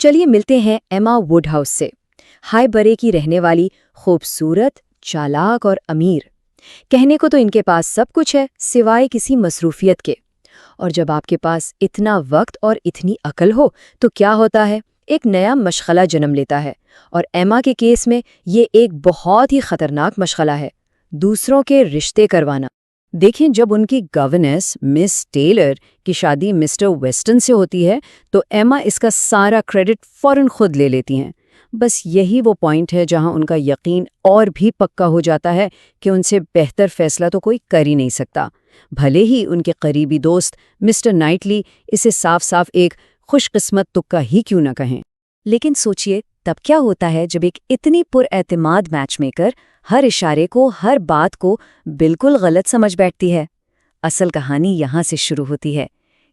چلیے ملتے ہیں ایما ووڈ ہاؤس سے، ہائی برے کی رہنے والی، خوبصورت، چالاک اور امیر۔ کہنے کو تو ان کے پاس سب کچھ ہے سوائے کسی مصروفیت کے، اور جب آپ کے پاس اتنا وقت اور اتنی عقل ہو تو کیا ہوتا ہے، ایک نیا مشغلہ جنم لیتا ہے۔ اور ایما کے کیس میں یہ ایک بہت ہی خطرناک مشغلہ ہے، دوسروں کے رشتے کروانا۔ دیکھیں، جب ان کی گورننس مس ٹیلر کی شادی مسٹر ویسٹن سے ہوتی ہے تو ایما اس کا سارا کریڈٹ فوراً خود لے لیتی ہیں۔ بس یہی وہ پوائنٹ ہے جہاں ان کا یقین اور بھی پکا ہو جاتا ہے کہ ان سے بہتر فیصلہ تو کوئی کر ہی نہیں سکتا، بھلے ہی ان کے قریبی دوست مسٹر نائٹلی اسے صاف صاف ایک خوش قسمت تکا ہی کیوں نہ کہیں۔ لیکن سوچئے تب کیا ہوتا ہے جب ایک اتنی پر اعتماد میچ میکر ہر اشارے کو، ہر بات کو بالکل غلط سمجھ بیٹھتی ہے۔ اصل کہانی یہاں سے شروع ہوتی ہے۔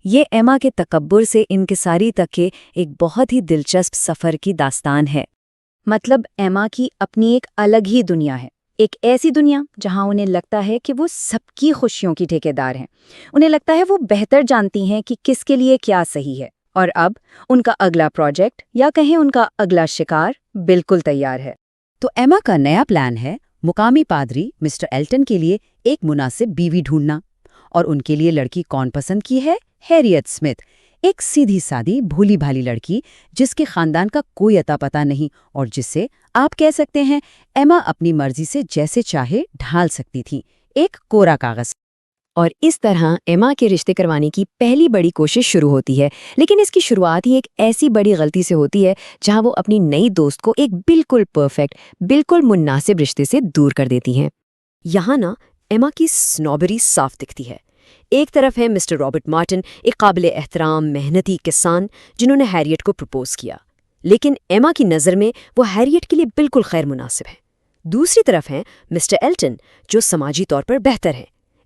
یہ ایما کے تکبر سے انکساری تک کے ایک بہت ہی دلچسپ سفر کی داستان ہے۔ مطلب ایما کی اپنی ایک الگ ہی دنیا ہے، ایک ایسی دنیا جہاں انہیں لگتا ہے کہ وہ سب کی خوشیوں کی ٹھیکیدار ہیں۔ انہیں لگتا ہے وہ بہتر جانتی ہیں کہ کس کے لیے کیا صحیح ہے، اور اب ان کا اگلا پروجیکٹ یا کہیں ان کا اگلا شکار بالکل تیار ہے۔ تو ایما کا نیا پلان ہے مقامی پادری مسٹر ایلٹن کے لیے ایک مناسب بیوی ڈھونڈنا، اور ان کے لیے لڑکی کون پسند کی ہے؟ ہیریٹ اسمتھ، ایک سیدھی سادی بھولی بھالی لڑکی جس کے خاندان کا کوئی اتا پتہ نہیں، اور جس سے آپ کہہ سکتے ہیں ایما اپنی مرضی سے جیسے چاہے ڈھال سکتی تھی، ایک کورا کاغذ۔ اور اس طرح ایما کے رشتے کروانے کی پہلی بڑی کوشش شروع ہوتی ہے، لیکن اس کی شروعات ہی ایک ایسی بڑی غلطی سے ہوتی ہے جہاں وہ اپنی نئی دوست کو ایک بالکل پرفیکٹ، بالکل مناسب رشتے سے دور کر دیتی ہیں۔ یہاں نا ایما کی سنوبری صاف دکھتی ہے۔ ایک طرف ہے مسٹر رابرٹ مارٹن، ایک قابل احترام محنتی کسان جنہوں نے ہیریٹ کو پرپوز کیا، لیکن ایما کی نظر میں وہ ہیریٹ کے لیے بالکل غیر مناسب ہے۔ دوسری طرف ہیں مسٹر ایلٹن، جو سماجی طور پر بہتر ہیں،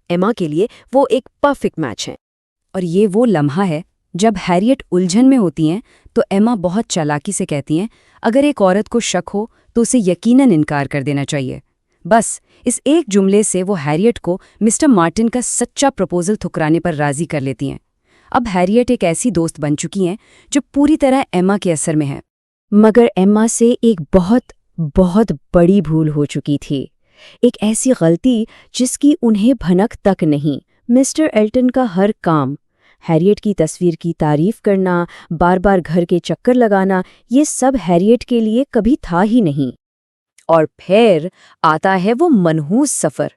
ایما کے لیے وہ ایک پرفیکٹ میچ ہیں۔ اور یہ وہ لمحہ ہے جب ہیریٹ الجھن میں ہوتی ہیں تو ایما بہت چالاکی سے کہتی ہیں اگر ایک عورت کو شک ہو تو اسے یقیناً انکار کر دینا چاہیے۔ بس اس ایک جملے سے وہ ہیریٹ کو مسٹر مارٹن کا سچا پروپوزل ٹھکرانے پر راضی کر لیتی ہیں۔ اب ہیریٹ ایک ایسی دوست بن چکی ہیں جو پوری طرح ایما کے اثر میں ہے، مگر ایما سے ایک بہت بہت بڑی بھول ہو چکی تھی، ایک ایسی غلطی جس کی انہیں بھنک تک نہیں۔ مسٹر ایلٹن کا ہر کام، ہیریٹ کی تصویر کی تعریف کرنا، بار بار گھر کے چکر لگانا، یہ سب ہیریٹ کے لیے کبھی تھا ہی نہیں۔ اور پھر آتا ہے وہ منحوس سفر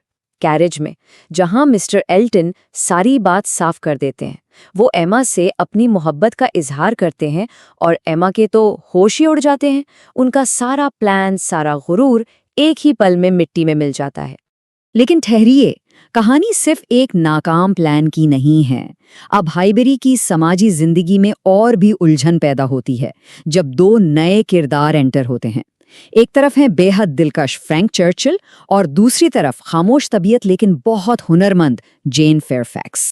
کیریج میں، جہاں مسٹر ایلٹن ساری بات صاف کر دیتے ہیں۔ وہ ایما سے اپنی محبت کا اظہار کرتے ہیں اور ایما کے تو ہوش ہی اڑ جاتے ہیں۔ ان کا سارا پلان، سارا غرور ایک ہی پل میں مٹی میں مل جاتا ہے۔ لیکن ٹھہریے، کہانی صرف ایک ناکام پلان کی نہیں ہے۔ اب ہائیبری کی سماجی زندگی میں اور بھی الجھن پیدا ہوتی ہے جب دو نئے کردار انٹر ہوتے ہیں۔ ایک طرف ہیں بے حد دلکش فرینک چرچل اور دوسری طرف خاموش طبیعت لیکن بہت ہنرمند جین فیئرفیکس۔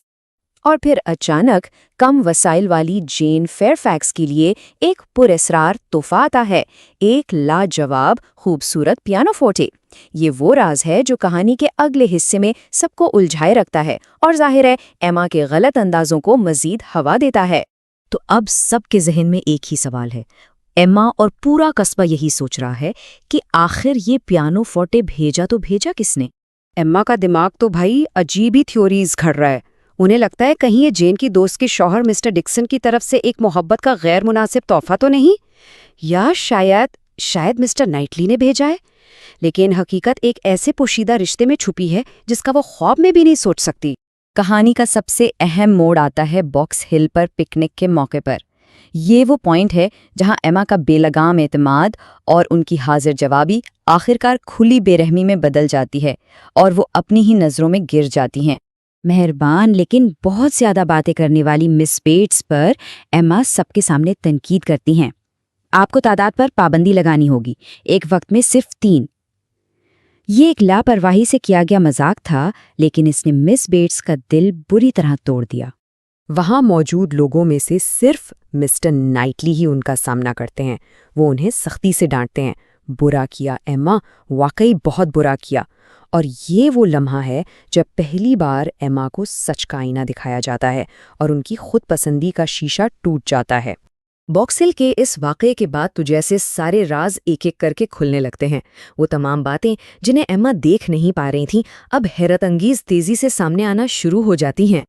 اور پھر اچانک کم وسائل والی جین فیئرفیکس کے لیے ایک پراسرار تحفہ آتا ہے، ایک لاجواب خوبصورت پیانو فورٹے۔ یہ وہ راز ہے جو کہانی کے اگلے حصے میں سب کو الجھائے رکھتا ہے اور ظاہر ہے ایما کے غلط اندازوں کو مزید ہوا دیتا ہے۔ تو اب سب کے ذہن میں ایک ہی سوال ہے، ایما اور پورا قصبہ یہی سوچ رہا ہے کہ آخر یہ پیانو فورٹے بھیجا تو بھیجا کس نے؟ ایما کا دماغ تو بھائی عجیب ہی تھیوریز گھڑ رہا ہے۔ انہیں لگتا ہے کہیں یہ جین کی دوست کے شوہر مسٹر ڈکسن کی طرف سے ایک محبت کا غیر مناسب تحفہ تو نہیں، یا شاید مسٹر نائٹلی نے بھیجا ہے، لیکن حقیقت ایک ایسے پوشیدہ رشتے میں چھپی ہے جس کا وہ خواب میں بھی نہیں سوچ سکتی۔ کہانی کا سب سے اہم موڑ آتا ہے باکس ہل پر پکنک کے موقع پر۔ یہ وہ پوائنٹ ہے جہاں ایما کا بے لگام اعتماد اور ان کی حاضر جوابی آخرکار کھلی بے رحمی میں بدل جاتی ہے اور وہ اپنی ہی نظروں میں گر جاتی ہیں۔ مہربان لیکن بہت زیادہ باتیں کرنے والی مس بیٹس پر ایما سب کے سامنے تنقید کرتی ہیں۔ آپ کو تعداد پر پابندی لگانی ہوگی، ایک وقت میں صرف 3۔ یہ ایک لاپرواہی سے کیا گیا مذاق تھا، لیکن اس نے مس بیٹس کا دل بری طرح توڑ دیا۔ وہاں موجود لوگوں میں سے صرف مسٹر نائٹلی ہی ان کا سامنا کرتے ہیں۔ وہ انہیں سختی سے ڈانٹتے ہیں، برا کیا ایما، واقعی بہت برا کیا۔ اور یہ وہ لمحہ ہے جب پہلی بار ایما کو سچ کا آئینہ دکھایا جاتا ہے اور ان کی خود پسندی کا شیشہ ٹوٹ جاتا ہے۔ بوکسل کے اس واقعے کے بعد تو جیسے سارے راز ایک ایک کر کے کھلنے لگتے ہیں. وہ تمام باتیں جنہیں ایما دیکھ نہیں پا رہی تھیں اب حیرت انگیز تیزی سے سامنے آنا شروع ہو جاتی ہیں.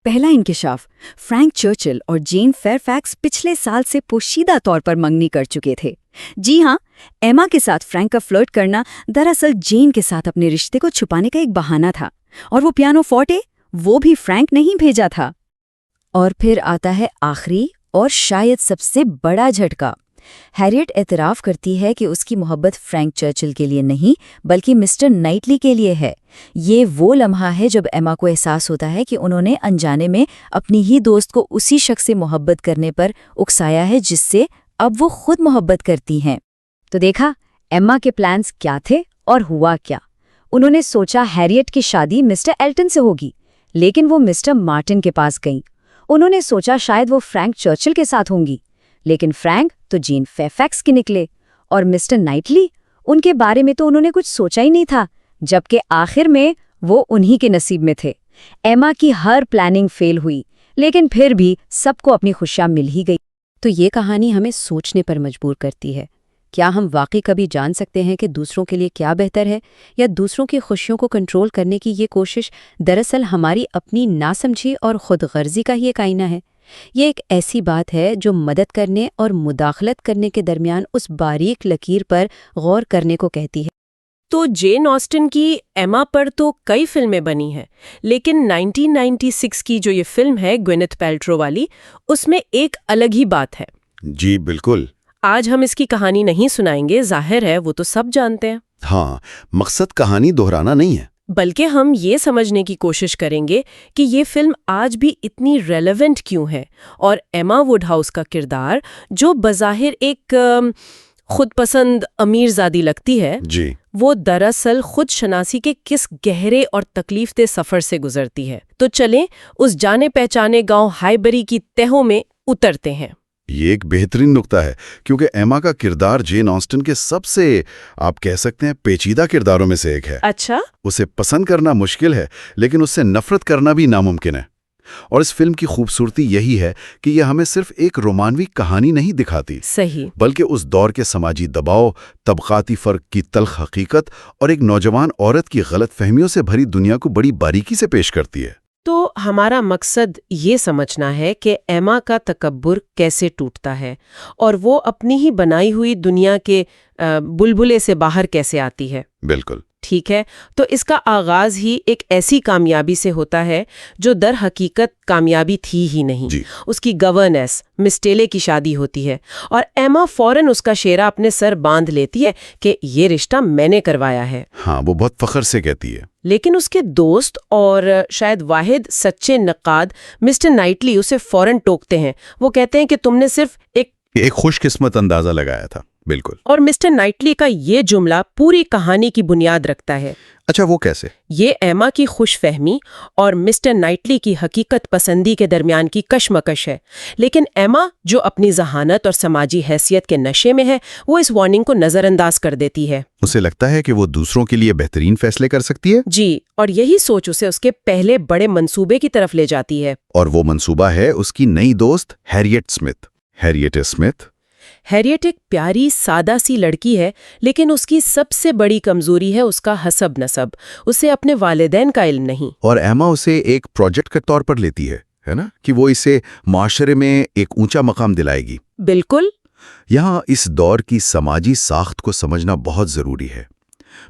پہلا انکشاف، فرینک چرچل اور جین فیئرفیکس پچھلے سال سے پوشیدہ طور پر منگنی کر چکے تھے. جی ہاں، ایما کے ساتھ فرینک کا فلرٹ کرنا دراصل جین کے ساتھ اپنے رشتے کو چھپانے کا ایک بہانہ تھا، اور وہ پیانو فورٹے وہ بھی فرینک نہیں بھیجا تھا. اور پھر آتا ہے آخری اور شاید سب سے بڑا جھٹکا. ہیریٹ اعتراف کرتی ہے کہ اس کی محبت فرینک چرچل کے لیے نہیں بلکہ مسٹر نائٹلی کے لیے ہے. یہ وہ لمحہ ہے جب ایما کو احساس ہوتا ہے کہ انہوں نے انجانے میں اپنی ہی دوست کو اسی شخص سے محبت کرنے پر اکسایا ہے جس سے اب وہ خود محبت کرتی ہیں. تو دیکھا ایما کے پلانز کیا تھے اور ہوا کیا. انہوں نے سوچا ہیریٹ کی شادی مسٹر ایلٹن سے ہوگی، لیکن وہ مسٹر مارٹن کے پاس گئیں. انہوں نے سوچا شاید وہ فرینک چرچل کے ساتھ ہوں گی، لیکن فرینک تو جین فیئرفیکس کے نکلے. اور مسٹر نائٹلی، ان کے بارے میں تو انہوں نے کچھ سوچا ہی نہیں تھا، جبکہ آخر میں وہ انہی کے نصیب میں تھے. ایما کی ہر پلاننگ فیل ہوئی، لیکن پھر بھی سب کو اپنی خوشیاں مل ہی گئی. تو یہ کہانی ہمیں سوچنے پر مجبور کرتی ہے. کیا ہم واقعی کبھی جان سکتے ہیں کہ دوسروں کے لیے کیا بہتر ہے، یا دوسروں کی خوشیوں کو کنٹرول کرنے کی یہ کوشش دراصل ہماری اپنی ناسمجھی اور خود غرضی کا ہی ایک آئینہ ہے؟ یہ ایک ایسی بات ہے جو مدد کرنے اور مداخلت کرنے کے درمیان اس باریک لکیر پر غور کرنے کو کہتی ہے. تو جین آسٹن کی ایما پر تو کئی فلمیں بنی ہیں، لیکن 1996 کی جو یہ فلم ہے گوینتھ پیلٹرو والی، اس میں ایک الگ ہی بات ہے. جی بالکل. آج ہم اس کی کہانی نہیں سنائیں گے، ظاہر ہے وہ تو سب جانتے ہیں. ہاں، مقصد کہانی دہرانا نہیں ہے، بلکہ ہم یہ سمجھنے کی کوشش کریں گے کہ یہ فلم آج بھی اتنی ریلیونٹ کیوں ہے، اور ایما ووڈ ہاؤس کا کردار جو بظاہر ایک خود پسند امیر زادی لگتی ہے، جی وہ دراصل خود شناسی کے کس گہرے اور تکلیف دہ سفر سے گزرتی ہے. تو چلیں اس جانے پہچانے گاؤں ہائیبری کی تہوں میں اترتے ہیں. یہ ایک بہترین نقطہ ہے، کیونککہ ایما کا کردار جین آسٹن کے سب سے آپ کہہ سکتے ہیں پیچیدہ کرداروں میں سے ایک ہے. اچھا، اسے پسند کرنا مشکل ہے، لیکن اس سے نفرت کرنا بھی ناممکن ہے. اور اس فلم کی خوبصورتی یہی ہے کہ یہ ہمیں صرف ایک رومانوی کہانی نہیں دکھاتی، صحیح، بلکہ اس دور کے سماجی دباؤ، طبقاتی فرق کی تلخ حقیقت اور ایک نوجوان عورت کی غلط فہمیوں سے بھری دنیا کو بڑی باریکی سے پیش کرتی ہے. تو ہمارا مقصد یہ سمجھنا ہے کہ ایما کا تکبر کیسے ٹوٹتا ہے، اور وہ اپنی ہی بنائی ہوئی دنیا کے بلبلے سے باہر کیسے آتی ہے. بالکل ٹھیک ہے، تو اس کا آغاز ہی ایک ایسی کامیابی سے ہوتا ہے جو در حقیقت کامیابی تھی ہی نہیں. جی. اس کی گورنس مس ٹیلے کی شادی ہوتی ہے، اور ایما فوراً اس کا شیرہ اپنے سر باندھ لیتی ہے کہ یہ رشتہ میں نے کروایا ہے. ہاں، وہ بہت فخر سے کہتی ہے. لیکن اس کے دوست اور شاید واحد سچے نقاد مسٹر نائٹلی اسے فوراً ٹوکتے ہیں. وہ کہتے ہیں کہ تم نے صرف ایک خوش قسمت اندازہ لگایا تھا. بالکل. اور مسٹر نائٹلی کا یہ جملہ پوری کہانی کی بنیاد رکھتا ہے. اچھا، وہ کیسے؟ یہ ایما کی خوش فہمی اور مسٹر نائٹلی کی حقیقت پسندی کے درمیان کی کشمکش ہے. لیکن ایما جو اپنی ذہانت اور سماجی حیثیت کے نشے میں ہے، وہ اس وارننگ کو نظر انداز کر دیتی ہے. اسے لگتا ہے کہ وہ دوسروں کے لیے بہترین فیصلے کر سکتی ہے. جی، اور یہی سوچ اسے اس کے پہلے بڑے منصوبے کی طرف لے جاتی ہے. اور وہ منصوبہ ہے اس کی نئی دوست ہیریٹ اسمتھ. ہیریٹ ایک پیاری سادہ سی لڑکی ہے، لیکن اس کی سب سے بڑی کمزوری ہے اس کا حسب نسب. اسے اپنے والدین کا علم نہیں. اور ایما اسے ایک پروجیکٹ کے طور پر لیتی ہے نا، کہ وہ اسے معاشرے میں ایک اونچا مقام دلائے گی. بالکل. یہاں اس دور کی سماجی ساخت کو سمجھنا بہت ضروری ہے.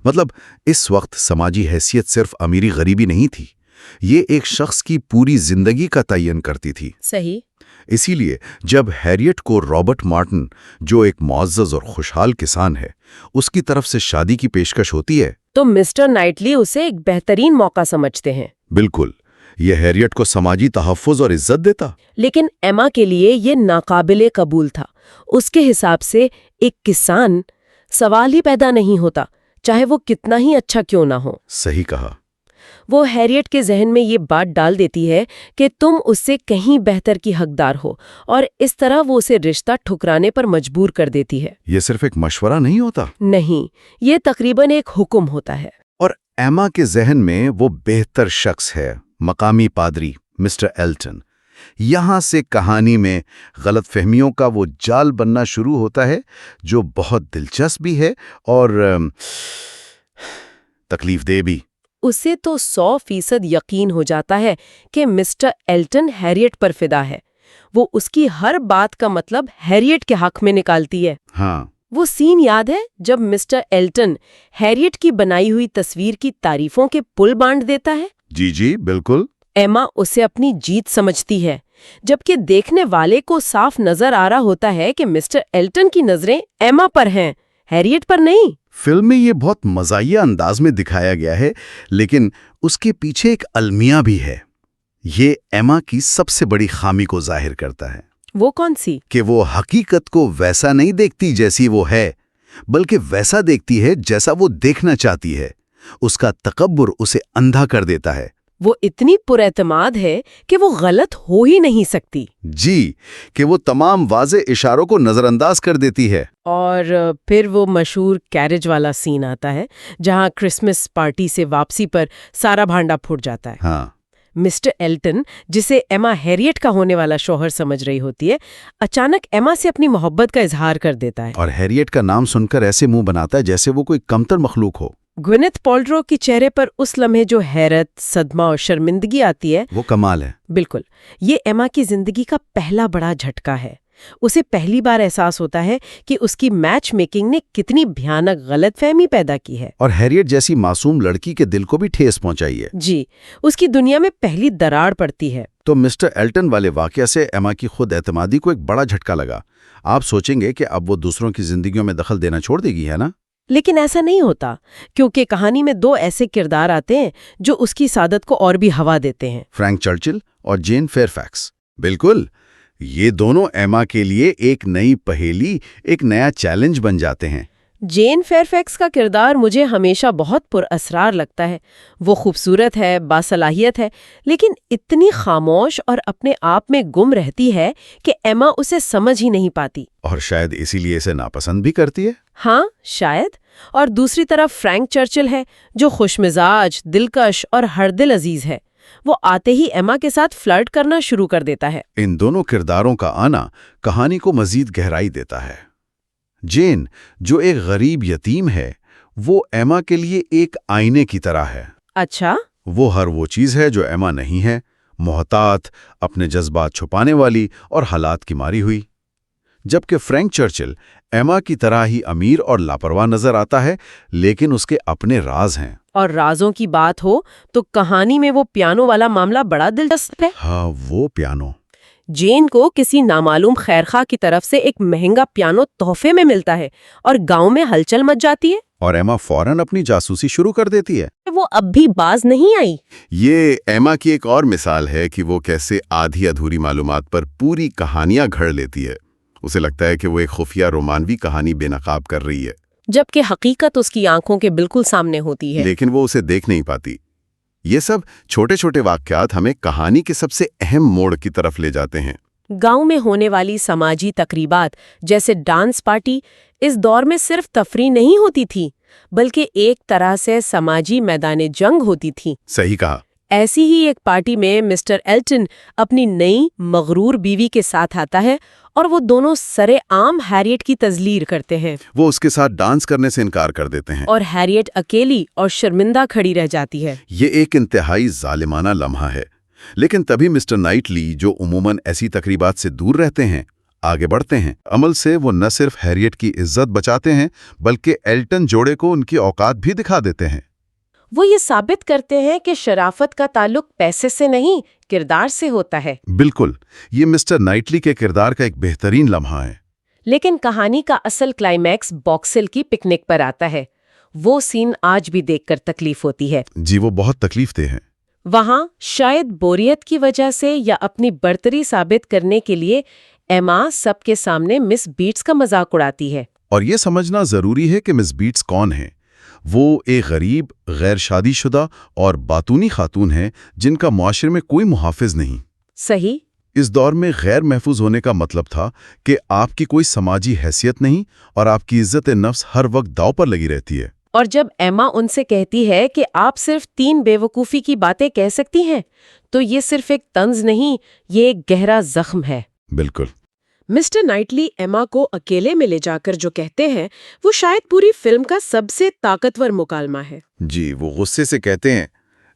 مطلب اس وقت سماجی حیثیت صرف امیری غریبی نہیں تھی، یہ ایک شخص کی پوری زندگی کا تعین کرتی تھی. صحیح. اسی لیے جب ہیریٹ کو رابرٹ مارٹن، جو ایک معزز اور خوشحال کسان ہے، اس کی طرف سے شادی کی پیشکش ہوتی ہے تو مسٹر نائٹلی اسے ایک بہترین موقع سمجھتے ہیں. بالکل. یہ ہیریٹ کو سماجی تحفظ اور عزت دیتا. لیکن ایما کے لیے یہ ناقابل قبول تھا. اس کے حساب سے ایک کسان سوال ہی پیدا نہیں ہوتا، چاہے وہ کتنا ہی اچھا کیوں نہ ہو. صحیح کہا. وہ ہیریٹ کے ذہن میں یہ بات ڈال دیتی ہے کہ تم اس سے کہیں بہتر کی حقدار ہو، اور اس طرح وہ اسے رشتہ ٹھکرانے پر مجبور کر دیتی ہے. یہ صرف ایک مشورہ نہیں ہوتا. نہیں، یہ تقریباً ایک حکم ہوتا ہے. اور ایما کے ذہن میں وہ بہتر شخص ہے مقامی پادری مسٹر ایلٹن. یہاں سے کہانی میں غلط فہمیوں کا وہ جال بننا شروع ہوتا ہے جو بہت دلچسپ بھی ہے اور تکلیف دہ بھی۔ اسے تو 100% یقین ہو جاتا ہے کہ مسٹر ایلٹن ہیریٹ پر فدا ہے۔ وہ اس کی ہر بات کا مطلب ہیریٹ کے حق میں نکالتی ہے۔ ہاں، وہ سین یاد ہے جب مسٹر ایلٹن ہیریٹ کی بنائی ہوئی تصویر کی تعریفوں کے پل بانٹ دیتا ہے؟ جی بالکل۔ ایما اسے اپنی جیت سمجھتی ہے، جبکہ دیکھنے والے کو صاف نظر آ رہا ہوتا ہے کہ مسٹر ایلٹن کی نظریں ایما پر ہیں، ہیریٹ پر نہیں۔ فلم میں یہ بہت مزاحیہ انداز میں دکھایا گیا ہے، لیکن اس کے پیچھے ایک المیہ بھی ہے۔ یہ ایما کی سب سے بڑی خامی کو ظاہر کرتا ہے۔ وہ کون سی؟ کہ وہ حقیقت کو ویسا نہیں دیکھتی جیسی وہ ہے، بلکہ ویسا دیکھتی ہے جیسا وہ دیکھنا چاہتی ہے۔ اس کا تکبر اسے اندھا کر دیتا ہے۔ وہ اتنی پراعتماد ہے کہ وہ غلط ہو ہی نہیں سکتی۔ جی، کہ وہ تمام واضح اشاروں کو نظر انداز کر دیتی ہے۔ اور پھر وہ مشہور کیریج والا سین آتا ہے جہاں کرسمس پارٹی سے واپسی پر سارا بھانڈا پھوٹ جاتا ہے۔ ہاں، مسٹر ایلٹن، جسے ایما ہیریٹ کا ہونے والا شوہر سمجھ رہی ہوتی ہے، اچانک ایما سے اپنی محبت کا اظہار کر دیتا ہے۔ اور ہیریٹ کا نام سن کر ایسے منہ بناتا ہے جیسے وہ کوئی کمتر مخلوق ہو۔ گوینتھ پالٹرو کے چہرے پر اس لمحے جو حیرت، صدمہ اور شرمندگی آتی ہے، وہ کمال ہے۔ بالکل، یہ ایما کی زندگی کا پہلا بڑا جھٹکا ہے۔ اسے پہلی بار احساس ہوتا ہے کہ اس کی میچ میکنگ نے کتنی بھیانک غلط فہمی پیدا کی ہے۔ اور ہیریٹ جیسی معصوم لڑکی کے دل کو بھی ٹھیس پہنچائی ہے۔ جی، اس کی دنیا میں پہلی دراڑ پڑتی ہے۔ تو مسٹر ایلٹن والے واقعہ سے ایما کی خود اعتمادی کو ایک بڑا جھٹکا لگا۔ آپ سوچیں گے کہ اب وہ دوسروں کی زندگیوں میں دخل دینا چھوڑ دے گی، ہے نا؟ لیکن ایسا نہیں ہوتا، کیونکہ کہانی میں 2 ایسے کردار آتے ہیں جو اس کی سعادت کو اور بھی ہوا دیتے ہیں۔ فرینک چرچل اور جین فیئرفیکس۔ بالکل، یہ دونوں ایما کے لیے ایک نئی پہیلی، ایک نیا چیلنج بن جاتے ہیں۔ جین فیئرفیکس کا کردار مجھے ہمیشہ بہت پر اسرار لگتا ہے۔ وہ خوبصورت ہے، باصلاحیت ہے، لیکن اتنی خاموش اور اپنے آپ میں گم رہتی ہے کہ ایما اسے سمجھ ہی نہیں پاتی۔ اور شاید اسی لیے اسے ناپسند بھی کرتی ہے۔ ہاں، شاید۔ اور دوسری طرف فرینک چرچل ہے، جو خوش مزاج، دلکش اور ہر دل عزیز ہے۔ وہ آتے ہی ایما کے ساتھ فلرٹ کرنا شروع کر دیتا ہے۔ ان دونوں کرداروں کا آنا کہانی کو مزید گہرائی دیتا ہے۔ جین، جو ایک غریب یتیم ہے، وہ ایما کے لیے ایک آئینے کی طرح ہے۔ اچھا؟ وہ ہر وہ چیز ہے جو ایما نہیں ہے، محتاط، اپنے جذبات چھپانے والی اور حالات کی ماری ہوئی۔ جبکہ فرینک چرچل ایما کی طرح ہی امیر اور لاپرواہ نظر آتا ہے، لیکن اس کے اپنے راز ہیں۔ اور رازوں کی بات ہو تو کہانی میں وہ پیانو والا معاملہ بڑا دلچسپ ہے۔ ہاں، وہ پیانو۔ جین کو کسی نامعلوم خیرخواہ کی طرف سے ایک مہنگا پیانو تحفے میں ملتا ہے اور گاؤں میں ہلچل مچ جاتی ہے۔ اور ایما فوراً اپنی جاسوسی شروع کر دیتی ہے۔ وہ اب بھی باز نہیں آئی۔ یہ ایما کی ایک اور مثال ہے کہ وہ کیسے آدھی ادھوری معلومات پر پوری کہانیاں گھڑ لیتی ہے۔ اسے لگتا ہے کہ وہ ایک خفیہ رومانوی کہانی بے نقاب کر رہی ہے، جبکہ حقیقت اس کی آنکھوں کے بالکل سامنے ہوتی ہے۔ لیکن وہ اسے دیکھ نہیں پاتی۔ یہ سب چھوٹے چھوٹے واقعات ہمیں کہانی کے سب سے اہم موڑ کی طرف لے جاتے ہیں۔ گاؤں میں ہونے والی سماجی تقریبات جیسے ڈانس پارٹی اس دور میں صرف تفریح نہیں ہوتی تھی، بلکہ ایک طرح سے سماجی میدان جنگ ہوتی تھی۔ صحیح کہا۔ ایسی ہی ایک پارٹی میں مسٹر ایلٹن اپنی نئی مغرور بیوی کے ساتھ آتا ہے اور وہ دونوں سرے عام ہیریٹ کی تذلیل کرتے ہیں۔ وہ اس کے ساتھ ڈانس کرنے سے انکار کر دیتے ہیں، اور ہیریٹ اکیلی اور شرمندہ کھڑی رہ جاتی ہے۔ یہ ایک انتہائی ظالمانہ لمحہ ہے۔ لیکن تبھی مسٹر نائٹلی، جو عموماً ایسی تقریبات سے دور رہتے ہیں، آگے بڑھتے ہیں۔ عمل سے وہ نہ صرف ہیریٹ کی عزت بچاتے ہیں، بلکہ ایلٹن جوڑے کو ان کی اوقات بھی دکھا دیتے ہیں۔ وہ یہ ثابت کرتے ہیں کہ شرافت کا تعلق پیسے سے نہیں، کردار سے ہوتا ہے۔ بالکل، یہ مسٹر نائٹلی کے کردار کا ایک بہترین لمحہ ہے۔ لیکن کہانی کا اصل کلائمیکس باکسل کی پکنک پر آتا ہے۔ وہ سین آج بھی دیکھ کر تکلیف ہوتی ہے۔ جی، وہ بہت تکلیف دہ ہے۔ وہاں شاید بوریت کی وجہ سے یا اپنی برتری ثابت کرنے کے لیے ایما سب کے سامنے مس بیٹس کا مذاق اڑاتی ہے۔ اور یہ سمجھنا ضروری ہے کہ مس بیٹس کون ہیں۔ وہ ایک غریب، غیر شادی شدہ اور باتونی خاتون ہیں جن کا معاشرے میں کوئی محافظ نہیں۔ صحیح۔ اس دور میں غیر محفوظ ہونے کا مطلب تھا کہ آپ کی کوئی سماجی حیثیت نہیں اور آپ کی عزت نفس ہر وقت داؤ پر لگی رہتی ہے۔ اور جب ایما ان سے کہتی ہے کہ آپ صرف 3 بیوقوفی کی باتیں کہہ سکتی ہیں تو یہ صرف ایک طنز نہیں، یہ ایک گہرا زخم ہے۔ بالکل۔ مسٹر نائٹلی ایما کو اکیلے میں لے جا کر جو کہتے ہیں وہ شاید پوری فلم کا سب سے طاقتور مکالمہ ہے۔ جی، وہ غصے سے کہتے ہیں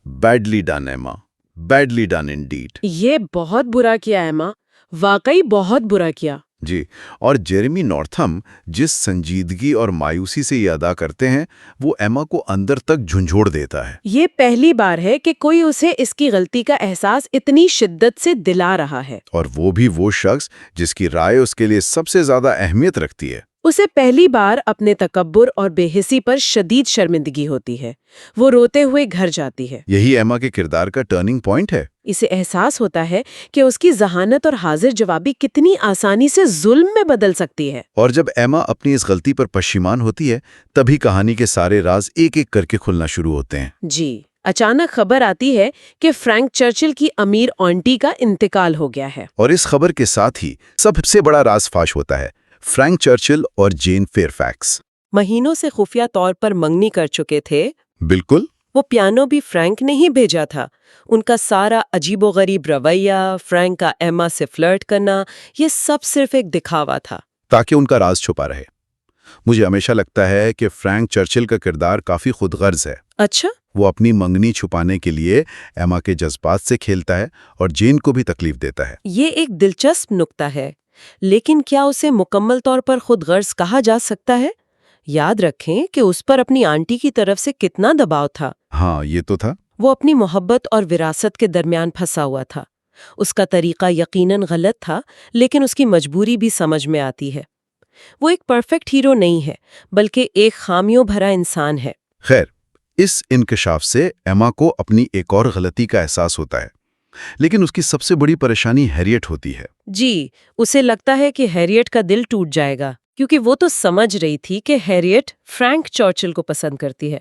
بیڈلی ڈن ایما، بیڈلی ڈن انڈیڈ۔ یہ بہت برا کیا ایما، واقعی بہت برا کیا۔ جی، اور جیریمی نورتھم جس سنجیدگی اور مایوسی سے یہ ادا کرتے ہیں وہ ایما کو اندر تک جھنجھوڑ دیتا ہے۔ یہ پہلی بار ہے کہ کوئی اسے اس کی غلطی کا احساس اتنی شدت سے دلا رہا ہے، اور وہ بھی وہ شخص جس کی رائے اس کے لیے سب سے زیادہ اہمیت رکھتی ہے۔ اسے پہلی بار اپنے تکبر اور بے حسی پر شدید شرمندگی ہوتی ہے، وہ روتے ہوئے گھر جاتی ہے۔ یہی ایما کے کردار کا ٹرننگ پوائنٹ ہے۔ اسے احساس ہوتا ہے کہ اس کی ذہانت اور حاضر جوابی کتنی آسانی سے ظلم میں بدل سکتی ہے۔ اور جب ایما اپنی اس غلطی پر پشیمان ہوتی ہے تبھی کہانی کے سارے راز ایک ایک کر کے کھلنا شروع ہوتے ہیں۔ جی، اچانک خبر آتی ہے کہ فرینک چرچل کی امیر آنٹی کا انتقال ہو گیا ہے۔ اور اس خبر کے ساتھ ہی سب سے بڑا راز فاش ہوتا ہے، فرینک چرچل اور جین فیئرفیکس مہینوں سے خفیہ طور پر منگنی کر چکے تھے۔ بالکل۔ وہ پیانو بھی فرینک نے ہی بھیجا تھا۔ ان کا سارا عجیب و غریب رویہ، فرینک کا ایما سے فلرٹ کرنا، یہ سب صرف ایک دکھاوا تھا تاکہ ان کا راز چھپا رہے۔ مجھے ہمیشہ لگتا ہے کہ فرینک چرچل کا کردار کافی خود غرض ہے۔ اچھا، وہ اپنی منگنی چھپانے کے لیے ایما کے جذبات سے کھیلتا ہے اور جین کو بھی تکلیف دیتا ہے۔ یہ ایک دلچسپ نکتہ ہے، لیکن کیا اسے مکمل طور پر خود غرض کہا جا سکتا ہے؟ یاد رکھیں کہ اس پر اپنی آنٹی کی طرف سے کتنا دباؤ تھا۔ ہاں، یہ تو تھا۔ وہ اپنی محبت اور وراثت کے درمیان پھنسا ہوا تھا۔ اس کا طریقہ یقیناً غلط تھا، لیکن اس کی مجبوری بھی سمجھ میں آتی ہے۔ وہ ایک پرفیکٹ ہیرو نہیں ہے، بلکہ ایک خامیوں بھرا انسان ہے۔ خیر، اس انکشاف سے ایما کو اپنی ایک اور غلطی کا احساس ہوتا ہے، لیکن اس کی سب سے بڑی پریشانی ہیریٹ ہوتی ہے۔ جی، اسے لگتا ہے کہ ہیریٹ کا دل ٹوٹ جائے گا، کیونکہ وہ تو سمجھ رہی تھی کہ ہیریٹ فرینک چرچل کو پسند کرتی ہے،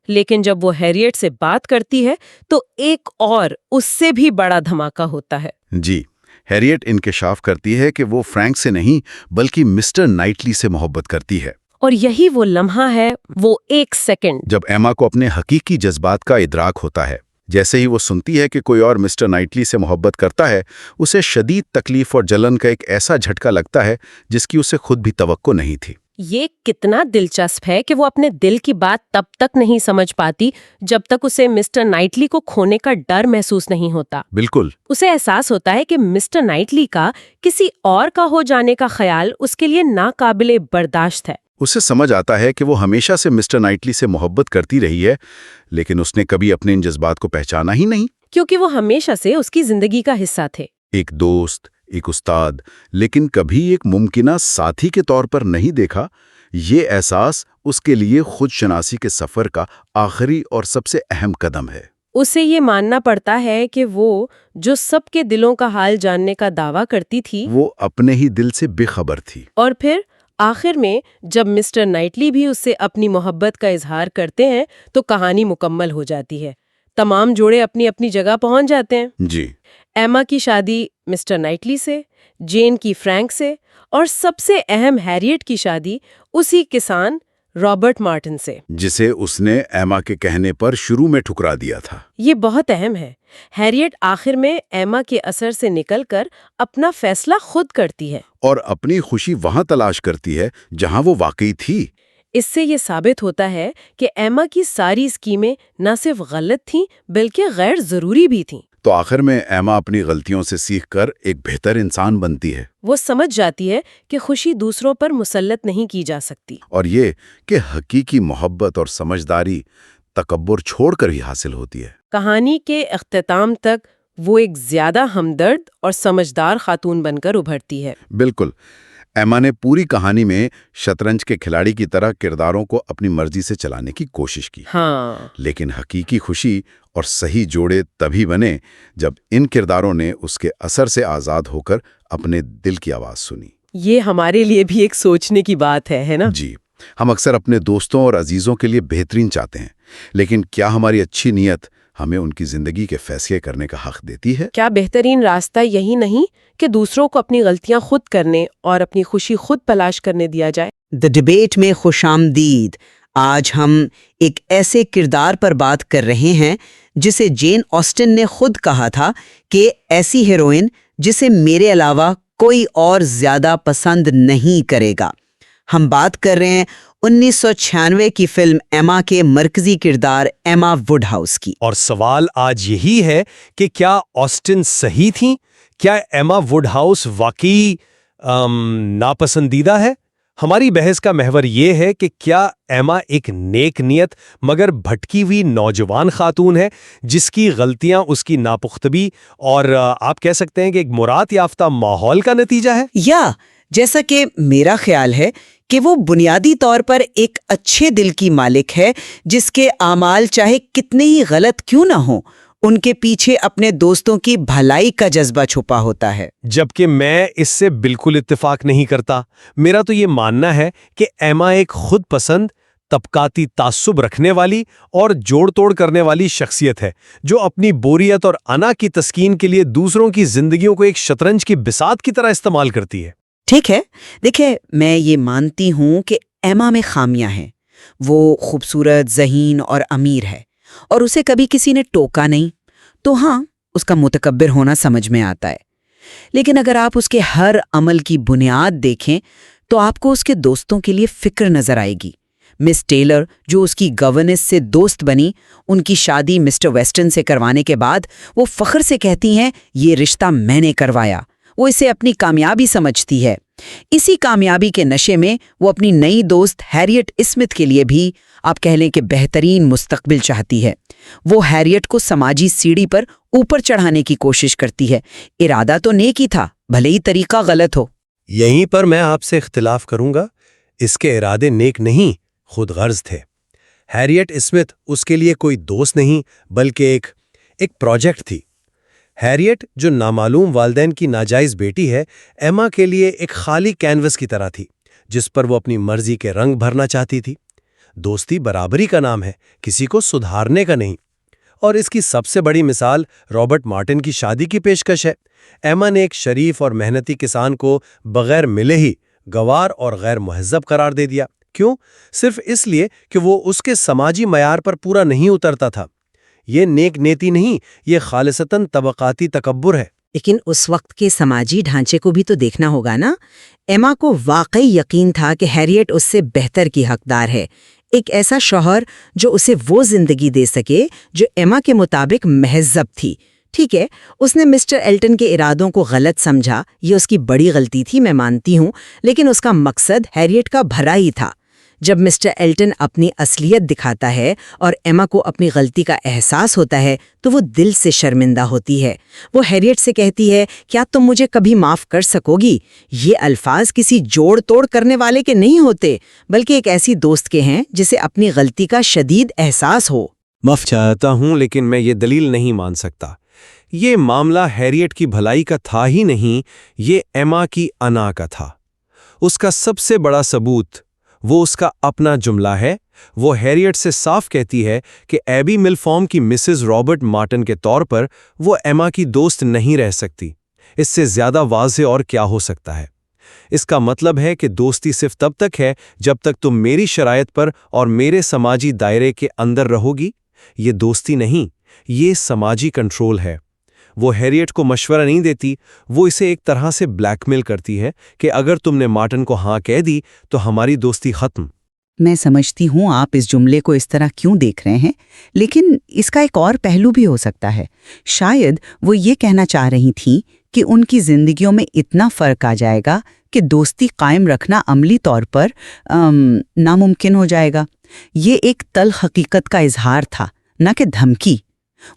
لیکن جب وہ ہیریٹ سے بات کرتی ہے تو ایک اور اس سے بھی بڑا دھماکہ ہوتا ہے۔ جی، ہیریٹ انکشاف کرتی ہے کہ وہ فرینک سے نہیں بلکہ مسٹر نائٹلی سے محبت کرتی ہے۔ اور یہی وہ لمحہ ہے، وہ 1 سیکنڈ جب ایما کو اپنے حقیقی جذبات کا ادراک ہوتا ہے۔ جیسے ہی وہ سنتی ہے کہ کوئی اور مسٹر نائٹلی سے محبت کرتا ہے، اسے شدید تکلیف اور جلن کا ایک ایسا جھٹکا لگتا ہے جس کی اسے خود بھی توقع نہیں تھی۔ یہ کتنا دلچسپ ہے کہ وہ اپنے دل کی بات تب تک نہیں سمجھ پاتی جب تک اسے مسٹر نائٹلی کو کھونے کا ڈر محسوس نہیں ہوتا۔ بالکل۔ اسے احساس ہوتا ہے کہ مسٹر نائٹلی کا کسی اور کا ہو جانے کا خیال اس کے لیے ناقابل برداشت ہے۔ اسے سمجھ آتا ہے کہ وہ ہمیشہ سے مسٹر نائٹلی سے محبت کرتی رہی ہے، لیکن اس نے کبھی اپنے ان جذبات کو پہچانا ہی نہیں، کیونکہ وہ ہمیشہ سے اس کی زندگی کا حصہ تھے۔ ایک دوست، ایک استاد، لیکن کبھی ایک ممکنہ ساتھی کے طور پر نہیں دیکھا۔ یہ احساس اس کے لیے خود شناسی کے سفر کا آخری اور سب سے اہم قدم ہے۔ اسے یہ ماننا پڑتا ہے کہ وہ جو سب کے دلوں کا حال جاننے کا دعویٰ کرتی تھی، وہ اپنے ہی دل سے بے خبر تھی۔ اور پھر آخر میں جب مسٹر نائٹلی بھی اس سے اپنی محبت کا اظہار کرتے ہیں تو کہانی مکمل ہو جاتی ہے۔ تمام جوڑے اپنی اپنی جگہ پہنچ جاتے ہیں۔ جی، ایما کی شادی مسٹر نائٹلی سے، جین کی فرینک سے، اور سب سے اہم ہیریٹ کی شادی اسی کسان رابرٹ مارٹن سے، جسے اس نے ایما کے کہنے پر شروع میں ٹھکرا دیا تھا۔ یہ بہت اہم ہے۔ ہیریٹ آخر میں ایما کے اثر سے نکل کر اپنا فیصلہ خود کرتی ہے، اور اپنی خوشی وہاں تلاش کرتی ہے جہاں وہ واقعی تھی۔ اس سے یہ ثابت ہوتا ہے کہ ایما کی ساری اسکیمیں نہ صرف غلط تھیں بلکہ غیر ضروری بھی تھیں۔ تو آخر میں ایما اپنی غلطیوں سے سیکھ کر ایک بہتر انسان بنتی ہے۔ وہ سمجھ جاتی ہے کہ خوشی دوسروں پر مسلط نہیں کی جا سکتی، اور یہ کہ حقیقی محبت اور سمجھداری تکبر چھوڑ کر ہی حاصل ہوتی ہے۔ کہانی کے اختتام تک وہ ایک زیادہ ہمدرد اور سمجھدار خاتون بن کر ابھرتی ہے۔ بالکل۔ ایما نے پوری کہانی میں شطرنج کے کھلاڑی کی طرح کرداروں کو اپنی مرضی سے چلانے کی کوشش کی، ہاں، لیکن حقیقی خوشی اور صحیح جوڑے تبھی بنے جب ان کرداروں نے اس کے اثر سے آزاد ہو کر اپنے دل کی آواز سنی۔ یہ ہمارے لیے بھی ایک سوچنے کی بات ہے نا؟ جی، ہم اکثر اپنے دوستوں اور عزیزوں کے لیے بہترین چاہتے ہیں، لیکن کیا ہماری اچھی نیت ہمیں ان کی زندگی کے فیصلے کرنے کا حق دیتی ہے؟ کیا بہترین راستہ یہی نہیں کہ دوسروں کو اپنی غلطیاں خود کرنے اور اپنی خوشی خود تلاش کرنے دیا جائے؟ دی ڈبیٹ میں خوش آمدید۔ آج ہم ایک ایسے کردار پر بات کر رہے ہیں جسے جین آسٹن نے خود کہا تھا کہ ایسی ہیروئن جسے میرے علاوہ کوئی اور زیادہ پسند نہیں کرے گا۔ ہم بات کر رہے ہیں 1996 کی فلم ایما کے مرکزی کردار ایما ووڈ ہاؤس کی۔ اور سوال آج یہی ہے کہ کیا آسٹن صحیح تھیں؟ کیا ایما ووڈ ہاؤس واقعی ناپسندیدہ ہے؟ ہماری بحث کا محور یہ ہے کہ کیا ایما ایک نیک نیت مگر بھٹکی ہوئی نوجوان خاتون ہے جس کی غلطیاں اس کی ناپختگی اور آپ کہہ سکتے ہیں کہ ایک مراد یافتہ ماحول کا نتیجہ ہے؟ یا جیسا کہ میرا خیال ہے کہ وہ بنیادی طور پر ایک اچھے دل کی مالک ہے جس کے اعمال چاہے کتنے ہی غلط کیوں نہ ہوں ان کے پیچھے اپنے دوستوں کی بھلائی کا جذبہ چھپا ہوتا ہے۔ جبکہ میں اس سے بالکل اتفاق نہیں کرتا۔ میرا تو یہ ماننا ہے کہ ایما ایک خود پسند، طبقاتی تعصب رکھنے والی اور جوڑ توڑ کرنے والی شخصیت ہے جو اپنی بوریت اور انا کی تسکین کے لیے دوسروں کی زندگیوں کو ایک شطرنج کی بساط کی طرح استعمال کرتی ہے۔ ٹھیک ہے، دیکھیں میں یہ مانتی ہوں کہ ایما میں خامیاں ہیں۔ وہ خوبصورت، ذہین اور امیر ہے اور اسے کبھی کسی نے ٹوکا نہیں، تو ہاں اس کا متکبر ہونا سمجھ میں آتا ہے۔ لیکن اگر آپ اس کے ہر عمل کی بنیاد دیکھیں تو آپ کو اس کے دوستوں کے لیے فکر نظر آئے گی۔ مس ٹیلر جو اس کی گورنس سے دوست بنی، ان کی شادی مسٹر ویسٹن سے کروانے کے بعد وہ فخر سے کہتی ہیں یہ رشتہ میں نے کروایا۔ وہ اسے اپنی کامیابی سمجھتی ہے۔ اسی کامیابی کے نشے میں وہ اپنی نئی دوست ہیریٹ اسمتھ کے لیے بھی آپ کہہ لیں کہ بہترین مستقبل چاہتی ہے۔ وہ ہیریٹ کو سماجی سیڑھی پر اوپر چڑھانے کی کوشش کرتی ہے۔ ارادہ تو نیک ہی تھا، بھلے ہی طریقہ غلط ہو۔ یہیں پر میں آپ سے اختلاف کروں گا۔ اس کے ارادے نیک نہیں، خود غرض تھے۔ ہیریٹ اسمتھ اس کے لیے کوئی دوست نہیں بلکہ ایک پروجیکٹ تھی۔ ہیریٹ جو نامعلوم والدین کی ناجائز بیٹی ہے، ایما کے لیے ایک خالی کینوس کی طرح تھی جس پر وہ اپنی مرضی کے رنگ بھرنا چاہتی تھی۔ دوستی برابری کا نام ہے، کسی کو سدھارنے کا نہیں۔ اور اس کی سب سے بڑی مثال رابرٹ مارٹن کی شادی کی پیشکش ہے۔ ایما نے ایک شریف اور محنتی کسان کو بغیر ملے ہی گوار اور غیر مہذب قرار دے دیا۔ کیوں؟ صرف اس لیے کہ وہ اس کے سماجی معیار پر پورا نہیں اترتا تھا۔ یہ نیک نیتی نہیں، یہ خالصتاً طبقاتی تکبر ہے۔ لیکن اس وقت کے سماجی ڈھانچے کو بھی تو دیکھنا ہوگا نا۔ ایما کو واقعی یقین تھا کہ ہیریٹ اس سے بہتر کی حقدار ہے، ایک ایسا شوہر جو اسے وہ زندگی دے سکے جو ایما کے مطابق مہذب تھی۔ ٹھیک ہے، اس نے مسٹر ایلٹن کے ارادوں کو غلط سمجھا، یہ اس کی بڑی غلطی تھی، میں مانتی ہوں، لیکن اس کا مقصد ہیریٹ کا بھلا ہی تھا۔ جب مسٹر ایلٹن اپنی اصلیت دکھاتا ہے اور ایما کو اپنی غلطی کا احساس ہوتا ہے تو وہ دل سے شرمندہ ہوتی ہے۔ وہ ہیریٹ سے کہتی ہے، کیا تم مجھے کبھی معاف کر سکو گی؟ یہ الفاظ کسی جوڑ توڑ کرنے والے کے نہیں ہوتے، بلکہ ایک ایسی دوست کے ہیں جسے اپنی غلطی کا شدید احساس ہو۔ معاف چاہتا ہوں لیکن میں یہ دلیل نہیں مان سکتا۔ یہ معاملہ ہیریٹ کی بھلائی کا تھا ہی نہیں، یہ ایما کی انا کا تھا۔ اس کا سب سے بڑا ثبوت وہ اس کا اپنا جملہ ہے۔ وہ ہیریٹ سے صاف کہتی ہے کہ ایبی ملفارم کی مسز رابرٹ مارٹن کے طور پر وہ ایما کی دوست نہیں رہ سکتی۔ اس سے زیادہ واضح اور کیا ہو سکتا ہے؟ اس کا مطلب ہے کہ دوستی صرف تب تک ہے جب تک تم میری شرائط پر اور میرے سماجی دائرے کے اندر رہو گی۔ یہ دوستی نہیں، یہ سماجی کنٹرول ہے۔ وہ ہیریٹ کو مشورہ نہیں دیتی، وہ اسے ایک طرح سے بلیک میل کرتی ہے کہ اگر تم نے مارٹن کو ہاں کہہ دی تو ہماری دوستی ختم۔ میں سمجھتی ہوں آپ اس جملے کو اس طرح کیوں دیکھ رہے ہیں، لیکن اس کا ایک اور پہلو بھی ہو سکتا ہے۔ شاید وہ یہ کہنا چاہ رہی تھیں کہ ان کی زندگیوں میں اتنا فرق آ جائے گا کہ دوستی قائم رکھنا عملی طور پر ناممکن ہو جائے گا۔ یہ ایک تلخ حقیقت کا اظہار تھا، نہ کہ دھمکی۔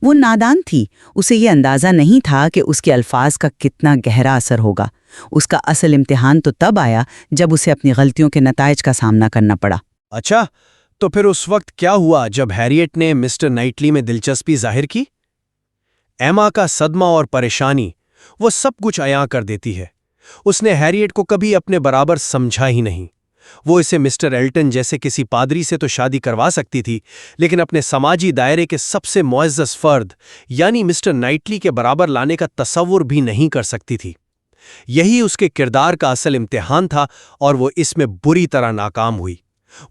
وہ نادان تھی، اسے یہ اندازہ نہیں تھا کہ اس کے الفاظ کا کتنا گہرا اثر ہوگا۔ اس کا اصل امتحان تو تب آیا جب اسے اپنی غلطیوں کے نتائج کا سامنا کرنا پڑا۔ اچھا، تو پھر اس وقت کیا ہوا جب ہیریٹ نے مسٹر نائٹلی میں دلچسپی ظاہر کی؟ ایما کا صدمہ اور پریشانی وہ سب کچھ عیاں کر دیتی ہے۔ اس نے ہیریٹ کو کبھی اپنے برابر سمجھا ہی نہیں۔ وہ اسے مسٹر ایلٹن جیسے کسی پادری سے تو شادی کروا سکتی تھی، لیکن اپنے سماجی دائرے کے سب سے معزز فرد یعنی مسٹر نائٹلی کے برابر لانے کا تصور بھی نہیں کر سکتی تھی۔ یہی اس کے کردار کا اصل امتحان تھا اور وہ اس میں بری طرح ناکام ہوئی۔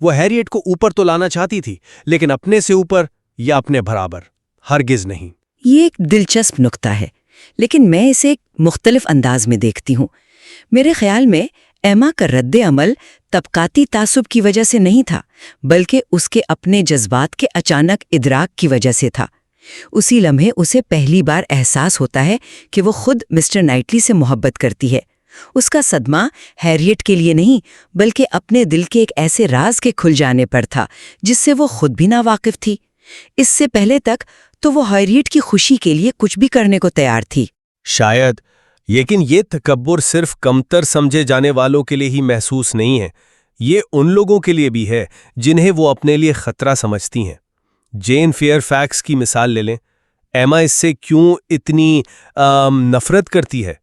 وہ ہیریٹ کو اوپر تو لانا چاہتی تھی، لیکن اپنے سے اوپر یا اپنے برابر ہرگز نہیں۔ یہ ایک دلچسپ نقطہ ہے، لیکن میں اسے ایک مختلف انداز میں دیکھتی ہوں۔ میرے خیال میں ایما کا رد عمل طبقاتی تعصب کی وجہ سے نہیں تھا، بلکہ اس کے اپنے جذبات کے اچانک ادراک کی وجہ سے تھا۔ اسی لمحے اسے پہلی بار احساس ہوتا ہے کہ وہ خود مسٹر نائٹلی سے محبت کرتی ہے۔ اس کا صدمہ ہیریٹ کے لیے نہیں، بلکہ اپنے دل کے ایک ایسے راز کے کھل جانے پر تھا جس سے وہ خود بھی ناواقف تھی۔ اس سے پہلے تک تو وہ ہیریٹ کی خوشی کے لیے کچھ بھی کرنے کو تیار تھی۔ شاید، لیکن یہ تکبر صرف کمتر سمجھے جانے والوں کے لیے ہی محسوس نہیں ہے، یہ ان لوگوں کے لیے بھی ہے جنہیں وہ اپنے لیے خطرہ سمجھتی ہیں۔ جین فیئر فیکس کی مثال لے لیں۔ ایما اس سے کیوں اتنی نفرت کرتی ہے؟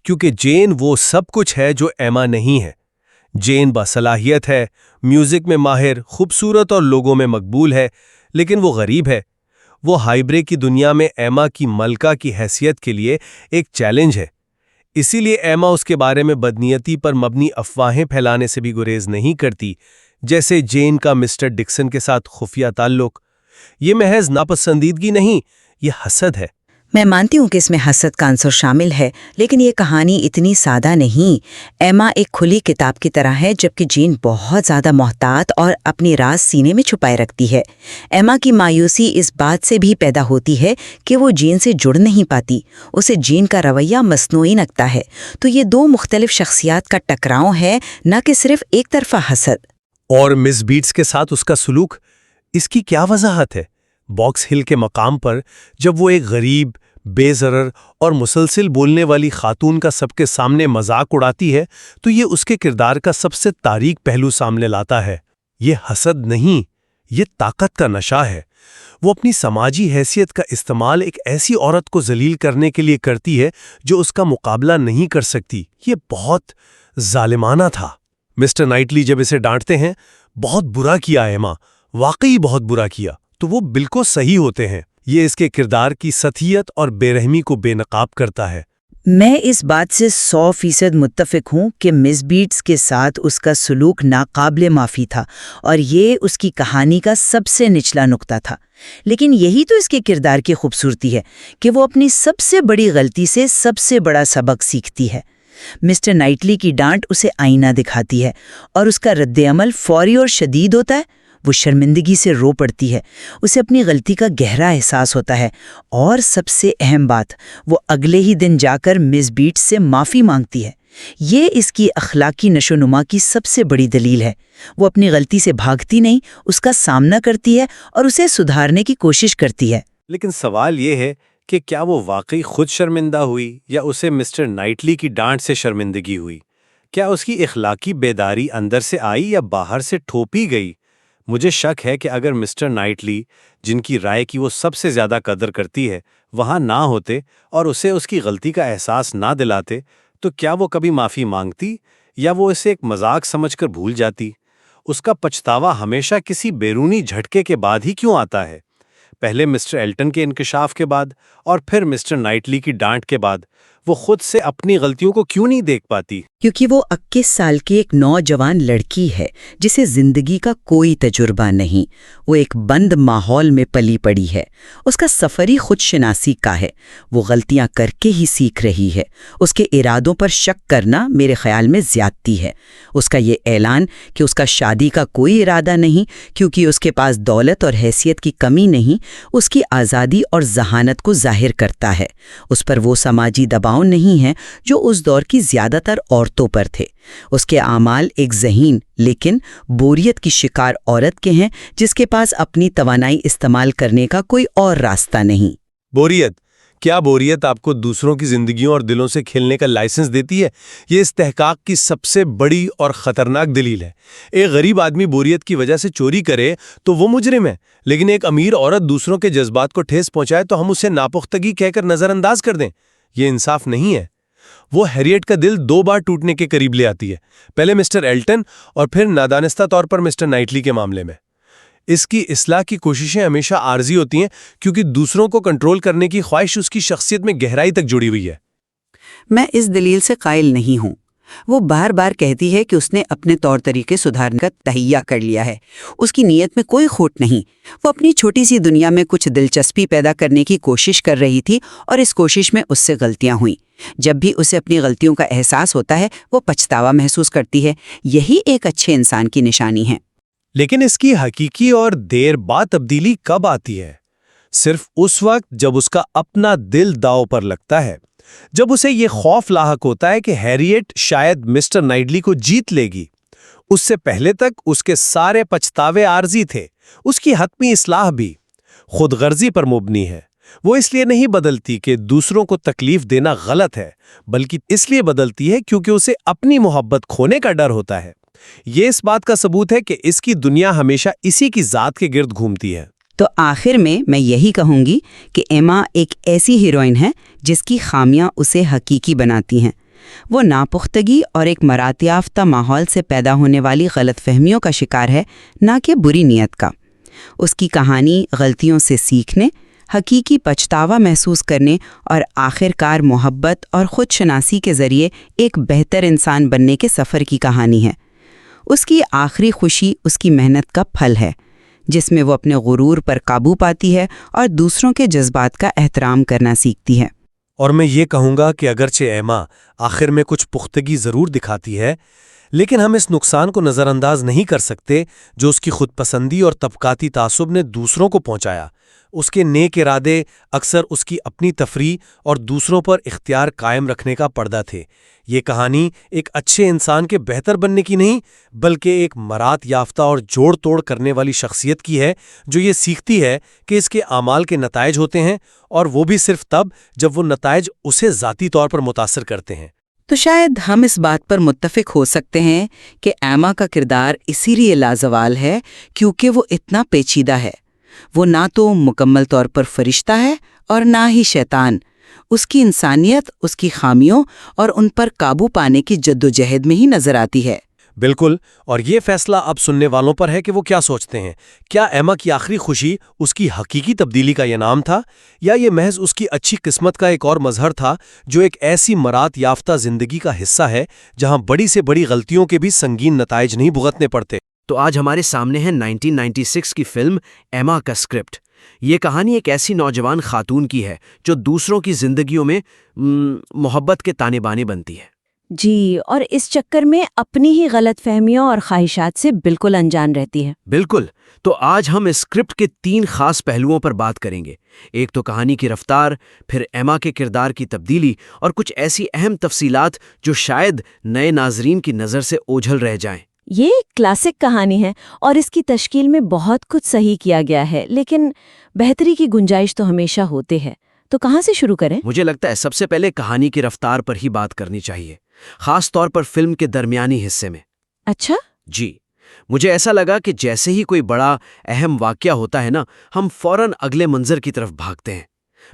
کیونکہ جین وہ سب کچھ ہے جو ایما نہیں ہے۔ جین باصلاحیت ہے، میوزک میں ماہر، خوبصورت اور لوگوں میں مقبول ہے، لیکن وہ غریب ہے۔ وہ ہائبرے کی دنیا میں ایما کی ملکہ کی حیثیت کے لیے ایک چیلنج ہے۔ اسی لیے ایما اس کے بارے میں بدنیتی پر مبنی افواہیں پھیلانے سے بھی گریز نہیں کرتی، جیسے جین کا مسٹر ڈکسن کے ساتھ خفیہ تعلق۔ یہ محض ناپسندیدگی نہیں، یہ حسد ہے۔ میں مانتی ہوں کہ اس میں حسد کا عنصر شامل ہے، لیکن یہ کہانی اتنی سادہ نہیں۔ ایما ایک کھلی کتاب کی طرح ہے، جبکہ جین بہت زیادہ محتاط اور اپنی راز سینے میں چھپائے رکھتی ہے۔ ایما کی مایوسی اس بات سے بھی پیدا ہوتی ہے کہ وہ جین سے جڑ نہیں پاتی، اسے جین کا رویہ مصنوعی لگتا ہے۔ تو یہ دو مختلف شخصیات کا ٹکراؤ ہے، نہ کہ صرف ایک طرفہ حسد۔ اور مس بیٹس کے ساتھ اس کا سلوک، اس کی کیا وضاحت ہے؟ باکس ہل کے مقام پر جب وہ ایک غریب، بے ضرر اور مسلسل بولنے والی خاتون کا سب کے سامنے مذاق اڑاتی ہے، تو یہ اس کے کردار کا سب سے تاریک پہلو سامنے لاتا ہے۔ یہ حسد نہیں، یہ طاقت کا نشہ ہے۔ وہ اپنی سماجی حیثیت کا استعمال ایک ایسی عورت کو ذلیل کرنے کے لیے کرتی ہے جو اس کا مقابلہ نہیں کر سکتی۔ یہ بہت ظالمانہ تھا۔ مسٹر نائٹلی جب اسے ڈانٹتے ہیں، بہت برا کیا ایما، واقعی بہت برا کیا، تو وہ بالکل صحیح ہوتے ہیں۔ یہ اس کے کردار کی سطحیت اور بے رحمی کو بے نقاب کرتا ہے۔ میں اس بات سے 100% متفق ہوں کہ مس بیٹس کے ساتھ اس کا سلوک ناقابل معافی تھا، اور یہ اس کی کہانی کا سب سے نچلا نقطہ تھا۔ لیکن یہی تو اس کے کردار کی خوبصورتی ہے کہ وہ اپنی سب سے بڑی غلطی سے سب سے بڑا سبق سیکھتی ہے۔ مسٹر نائٹلی کی ڈانٹ اسے آئینہ دکھاتی ہے، اور اس کا رد عمل فوری اور شدید ہوتا ہے۔ وہ شرمندگی سے رو پڑتی ہے، اسے اپنی غلطی کا گہرا احساس ہوتا ہے، اور سب سے اہم بات، وہ اگلے ہی دن جا کر مس بیٹس سے معافی مانگتی ہے۔ یہ اس کی اخلاقی نشو و نما کی سب سے بڑی دلیل ہے۔ وہ اپنی غلطی سے بھاگتی نہیں، اس کا سامنا کرتی ہے اور اسے سدھارنے کی کوشش کرتی ہے۔ لیکن سوال یہ ہے کہ کیا وہ واقعی خود شرمندہ ہوئی، یا اسے مسٹر نائٹلی کی ڈانٹ سے شرمندگی ہوئی؟ کیا اس کی اخلاقی بیداری اندر سے آئی یا باہر سے ٹھوپی گئی؟ مجھے شک ہے کہ اگر مسٹر نائٹلی، جن کی رائے کی وہ سب سے زیادہ قدر کرتی ہے، وہاں نہ ہوتے اور اسے اس کی غلطی کا احساس نہ دلاتے، تو کیا وہ کبھی معافی مانگتی، یا وہ اسے ایک مذاق سمجھ کر بھول جاتی؟ اس کا پچھتاوا ہمیشہ کسی بیرونی جھٹکے کے بعد ہی کیوں آتا ہے؟ پہلے مسٹر ایلٹن کے انکشاف کے بعد، اور پھر مسٹر نائٹلی کی ڈانٹ کے بعد وہ خود سے اپنی غلطیوں کو کیوں نہیں دیکھ پاتی؟ کیونکہ وہ 21 سال کی ایک نوجوان لڑکی ہے جسے زندگی کا کوئی تجربہ نہیں۔ وہ ایک بند ماحول میں پلی پڑی ہے۔ اس کا سفر ہی خود شناسی کا ہے۔ وہ غلطیاں کر کے ہی سیکھ رہی ہے۔ اس کے ارادوں پر شک کرنا میرے خیال میں زیادتی ہے۔ اس کا یہ اعلان کہ اس کا شادی کا کوئی ارادہ نہیں کیونکہ اس کے پاس دولت اور حیثیت کی کمی نہیں، اس کی آزادی اور ذہانت کو ظاہر کرتا ہے۔ اس پر وہ سماجی دباؤ نہیں ہیں جو اس دور کی زیادہ تر عورتوں پر تھے۔ اس کے اعمال ایک ذہین لیکن بوریت کی شکار عورت کے ہیں جس کے پاس اپنی توانائی استعمال کرنے کا کوئی اور راستہ نہیں۔ بوریت؟ کیا بوریت آپ کو دوسروں کی زندگیوں اور دلوں سے کھیلنے کا لائسنس دیتی ہے؟ یہ استحقاق کی سب سے بڑی اور خطرناک دلیل ہے۔ ایک غریب آدمی بوریت کی وجہ سے چوری کرے تو وہ مجرم ہے، لیکن ایک امیر عورت دوسروں کے جذبات کو ٹھیس پہنچائے تو ہم اسے ناپختگی کہہ کر نظر انداز کر دیں۔ یہ انصاف نہیں ہے۔ وہ ہیریٹ کا دل 2 بار ٹوٹنے کے قریب لے آتی ہے، پہلے مسٹر ایلٹن اور پھر نادانستہ طور پر مسٹر نائٹلی کے معاملے میں۔ اس کی اصلاح کی کوششیں ہمیشہ عارضی ہوتی ہیں کیونکہ دوسروں کو کنٹرول کرنے کی خواہش اس کی شخصیت میں گہرائی تک جڑی ہوئی ہے۔ میں اس دلیل سے قائل نہیں ہوں۔ وہ بار بار کہتی ہے کہ اس نے اپنے طور طریقے سدھارنے کا تہیہ کر لیا ہے، اس کی نیت میں کوئی کھوٹ نہیں، وہ اپنی چھوٹی سی دنیا میں کچھ دلچسپی پیدا کرنے کی کوشش کر رہی تھی اور اس کوشش میں اس سے غلطیاں ہوئیں۔ جب بھی اسے اپنی غلطیوں کا احساس ہوتا ہے وہ پچھتاوا محسوس کرتی ہے، یہی ایک اچھے انسان کی نشانی ہے۔ لیکن اس کی حقیقی اور دیر بعد تبدیلی کب آتی ہے؟ صرف اس وقت جب اس کا اپنا دل داؤ پر لگتا ہے، جب اسے یہ خوف لاحق ہوتا ہے کہ ہیریٹ شاید مسٹر نائٹلی کو جیت لے گی۔ اس سے پہلے تک اس کے سارے پچھتاوے عارضی تھے، اس کی حتمی اصلاح بھی خود غرضی پر مبنی ہے۔ وہ اس لیے نہیں بدلتی کہ دوسروں کو تکلیف دینا غلط ہے، بلکہ اس لیے بدلتی ہے کیونکہ اسے اپنی محبت کھونے کا ڈر ہوتا ہے۔ یہ اس بات کا ثبوت ہے کہ اس کی دنیا ہمیشہ اسی کی ذات کے گرد گھومتی ہے۔ تو آخر میں یہی کہوں گی کہ ایما ایک ایسی ہیروئن ہے جس کی خامیاں اسے حقیقی بناتی ہیں۔ وہ ناپختگی اور ایک مراد یافتہ ماحول سے پیدا ہونے والی غلط فہمیوں کا شکار ہے، نہ کہ بری نیت کا۔ اس کی کہانی غلطیوں سے سیکھنے، حقیقی پچھتاوا محسوس کرنے اور آخرکار محبت اور خود شناسی کے ذریعے ایک بہتر انسان بننے کے سفر کی کہانی ہے۔ اس کی آخری خوشی اس کی محنت کا پھل ہے، جس میں وہ اپنے غرور پر قابو پاتی ہے اور دوسروں کے جذبات کا احترام کرنا سیکھتی ہے۔ اور میں یہ کہوں گا کہ اگرچہ ایما آخر میں کچھ پختگی ضرور دکھاتی ہے، لیکن ہم اس نقصان کو نظر انداز نہیں کر سکتے جو اس کی خود پسندی اور طبقاتی تعصب نے دوسروں کو پہنچایا۔ اس کے نیک ارادے اکثر اس کی اپنی تفریح اور دوسروں پر اختیار قائم رکھنے کا پردہ تھے۔ یہ کہانی ایک اچھے انسان کے بہتر بننے کی نہیں، بلکہ ایک مراد یافتہ اور جوڑ توڑ کرنے والی شخصیت کی ہے، جو یہ سیکھتی ہے کہ اس کے اعمال کے نتائج ہوتے ہیں، اور وہ بھی صرف تب جب وہ نتائج اسے ذاتی طور پر متاثر کرتے ہیں۔ تو شاید ہم اس بات پر متفق ہو سکتے ہیں کہ ایما کا کردار اسی لیے لازوال ہے کیونکہ وہ اتنا پیچیدہ ہے۔ وہ نہ تو مکمل طور پر فرشتہ ہے اور نہ ہی شیطان۔ اس کی انسانیت اس کی خامیوں اور ان پر قابو پانے کی جدوجہد میں ہی نظر آتی ہے۔ بالکل، اور یہ فیصلہ اب سننے والوں پر ہے کہ وہ کیا سوچتے ہیں۔ کیا ایما کی آخری خوشی اس کی حقیقی تبدیلی کا انعام تھا، یا یہ محض اس کی اچھی قسمت کا ایک اور مظہر تھا جو ایک ایسی مراد یافتہ زندگی کا حصہ ہے جہاں بڑی سے بڑی غلطیوں کے بھی سنگین نتائج نہیں بھگتنے پڑتے؟ تو آج ہمارے سامنے ہے 1996 کی فلم ایما کا اسکرپٹ۔ یہ کہانی ایک ایسی نوجوان خاتون کی ہے جو دوسروں کی زندگیوں میں محبت کے تانے بانے بنتی ہے۔ جی، اور اس چکر میں اپنی ہی غلط فہمیوں اور خواہشات سے بالکل انجان رہتی ہے۔ بالکل، تو آج ہم اس اسکرپٹ کے 3 خاص پہلوؤں پر بات کریں گے۔ ایک تو کہانی کی رفتار، پھر ایما کے کردار کی تبدیلی، اور کچھ ایسی اہم تفصیلات جو شاید نئے ناظرین کی نظر سے اوجھل رہ جائیں۔ یہ ایک کلاسک کہانی ہے اور اس کی تشکیل میں بہت کچھ صحیح کیا گیا ہے، لیکن بہتری کی گنجائش تو ہمیشہ ہوتے ہے۔ تو کہاں سے شروع کریں؟ مجھے لگتا ہے سب سے پہلے کہانی کی رفتار پر ہی بات کرنی چاہیے، خاص طور پر فلم کے درمیانی حصے میں۔ اچھا؟ جی، مجھے ایسا لگا کہ جیسے ہی کوئی بڑا اہم واقعہ ہوتا ہے نا، ہم فوراً اگلے منظر کی طرف بھاگتے ہیں۔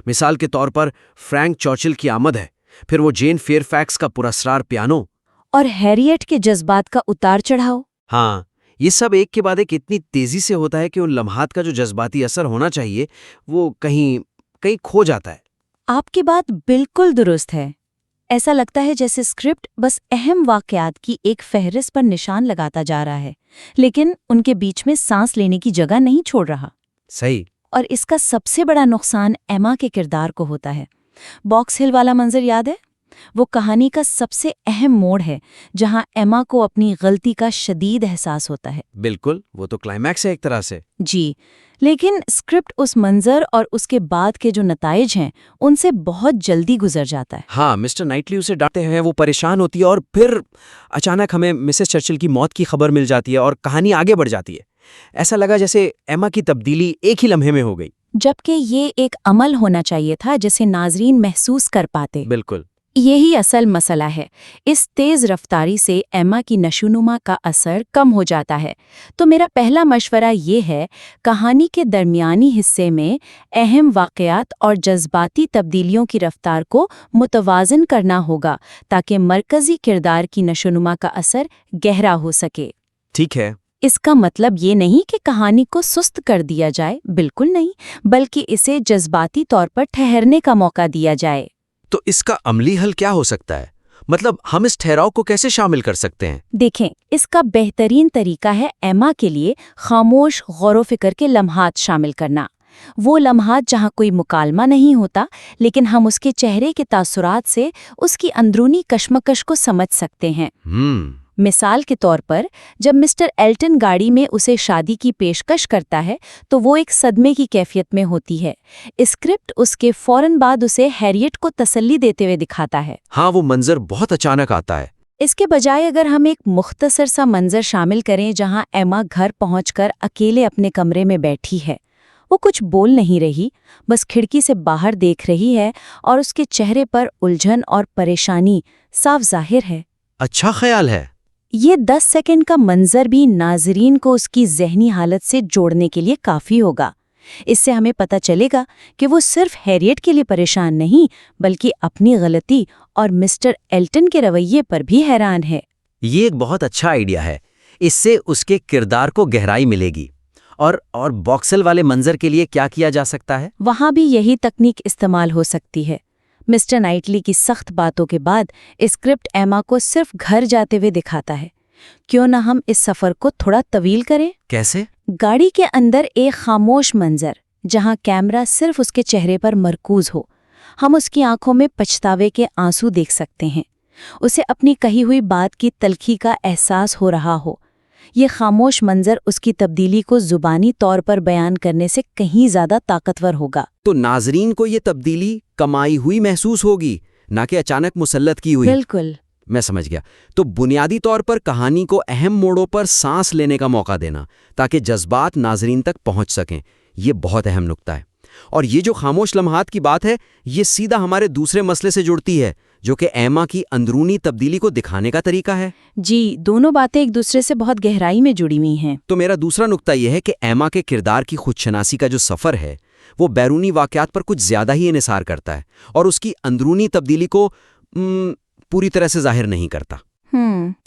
مثال کے طور پر فرینک چرچل کی آمد ہے، پھر وہ جین فیئر فیکس کا پراسرار پیانو، اور ہیریٹ کے جذبات کا اتار چڑھاؤ۔ ہاں، یہ سب ایک کے بعد ایک اتنی تیزی سے ہوتا ہے کہ ان لمحات کا جو جذباتی اثر ہونا چاہیے وہ کہیں کھو جاتا ہے۔ آپ کی بات بالکل درست ہے۔ ایسا لگتا ہے جیسے اسکرپٹ بس اہم واقعات کی ایک فہرست پر نشان لگاتا جا رہا ہے، لیکن ان کے بیچ میں سانس لینے کی جگہ نہیں چھوڑ رہا۔ صحیح۔ اور اس کا سب سے بڑا نقصان ایما کے کردار کو ہوتا ہے۔ باکس ہل والا منظر یاد ہے؟ وہ کہانی کا سب سے اہم موڑ ہے جہاں ایما کو اپنی غلطی کا شدید احساس ہوتا ہے۔ بالکل، وہ تو کلائمیکس ہے ایک طرح سے۔ جی، لیکن اسکرپٹ اس منظر اور اس کے بعد کے جو نتائج ہیں ان سے بہت جلدی گزر جاتا ہے۔ ہاں، مسٹر نائٹلی اسے ڈانٹتے ہیں، وہ پریشان ہوتی ہے، اور پھر اچانک ہمیں مسز چرچل کی موت کی خبر مل جاتی ہے اور کہانی آگے بڑھ جاتی ہے۔ ایسا لگا جیسے ایما کی تبدیلی ایک ہی لمحے میں ہو گئی، جبکہ یہ ایک عمل ہونا چاہیے تھا جسے ناظرین محسوس کر پاتے۔ بالکل۔ یہی اصل مسئلہ ہے۔ اس تیز رفتاری سے ایما کی نشوونما کا اثر کم ہو جاتا ہے۔ تو میرا پہلا مشورہ یہ ہے، کہانی کے درمیانی حصے میں اہم واقعات اور جذباتی تبدیلیوں کی رفتار کو متوازن کرنا ہوگا تاکہ مرکزی کردار کی نشوونما کا اثر گہرا ہو سکے۔ ٹھیک ہے۔ اس کا مطلب یہ نہیں کہ کہانی کو سست کر دیا جائے، بالکل نہیں، بلکہ اسے جذباتی طور پر ٹھہرنے کا موقع دیا جائے۔ تو اس کا عملی حل کیا ہو سکتا ہے؟ مطلب ہم اس ٹھہراؤ کو کیسے شامل کر سکتے ہیں؟ دیکھیں، اس کا بہترین طریقہ ہے ایما کے لیے خاموش غور و فکر کے لمحات شامل کرنا۔ وہ لمحات جہاں کوئی مکالمہ نہیں ہوتا، لیکن ہم اس کے چہرے کے تاثرات سے اس کی اندرونی کشمکش کو سمجھ سکتے ہیں۔ مثال کے طور پر جب مسٹر ایلٹن گاڑی میں اسے شادی کی پیشکش کرتا ہے تو وہ ایک صدمے کی کیفیت میں ہوتی ہے۔ اسکرپٹ اس کے فوراً بعد اسے ہیریٹ کو تسلی دیتے ہوئے دکھاتا ہے۔ ہاں، وہ منظر بہت اچانک آتا ہے۔ اس کے بجائے اگر ہم ایک مختصر سا منظر شامل کریں جہاں ایما گھر پہنچ کر اکیلے اپنے کمرے میں بیٹھی ہے، وہ کچھ بول نہیں رہی، بس کھڑکی سے باہر دیکھ رہی ہے اور اس کے چہرے پر الجھن اور پریشانی صاف ظاہر ہے۔ اچھا خیال ہے۔ یہ 10 سیکنڈ کا منظر بھی ناظرین کو اس کی ذہنی حالت سے جوڑنے کے لیے کافی ہوگا۔ اس سے ہمیں پتہ چلے گا کہ وہ صرف ہیریٹ کے لیے پریشان نہیں بلکہ اپنی غلطی اور مسٹر ایلٹن کے رویے پر بھی حیران ہے۔ یہ ایک بہت اچھا آئیڈیا ہے۔ اس سے اس کے کردار کو گہرائی ملے گی۔ اور باکسل والے منظر کے لیے کیا کیا جا سکتا ہے؟ وہاں بھی یہی تکنیک استعمال ہو سکتی ہے۔ مسٹر نائٹلی کی سخت باتوں کے بعد اسکرپٹ ایما کو صرف گھر جاتے ہوئے دکھاتا ہے۔ کیوں نہ ہم اس سفر کو تھوڑا طویل کریں؟ کیسے؟ گاڑی کے اندر ایک خاموش منظر جہاں کیمرہ صرف اس کے چہرے پر مرکوز ہو۔ ہم اس کی آنکھوں میں پچھتاوے کے آنسو دیکھ سکتے ہیں، اسے اپنی کہی ہوئی بات کی تلخی کا احساس ہو رہا ہو۔ یہ خاموش منظر اس کی تبدیلی کو زبانی طور پر بیان کرنے سے کہیں زیادہ طاقتور ہوگا۔ تو ناظرین کو یہ تبدیلی کمائی ہوئی محسوس ہوگی، نہ کہ اچانک مسلط کی ہوئی۔ بالکل، میں سمجھ گیا۔ تو بنیادی طور پر کہانی کو اہم موڑوں پر سانس لینے کا موقع دینا تاکہ جذبات ناظرین تک پہنچ سکیں، یہ بہت اہم نکتہ ہے۔ اور یہ جو خاموش لمحات کی بات ہے، یہ سیدھا ہمارے دوسرے مسئلے سے جڑتی ہے جو کہ ایما کی اندرونی تبدیلی کو دکھانے کا طریقہ ہے۔ جی، دونوں باتیں ایک دوسرے سے بہت گہرائی میں جڑی ہوئی ہیں۔ تو میرا دوسرا نکتہ یہ ہے کہ ایما کے کردار کی خودشناسی کا جو سفر ہے وہ بیرونی واقعات پر کچھ زیادہ ہی انحصار کرتا ہے اور اس کی اندرونی تبدیلی کو پوری طرح سے ظاہر نہیں کرتا۔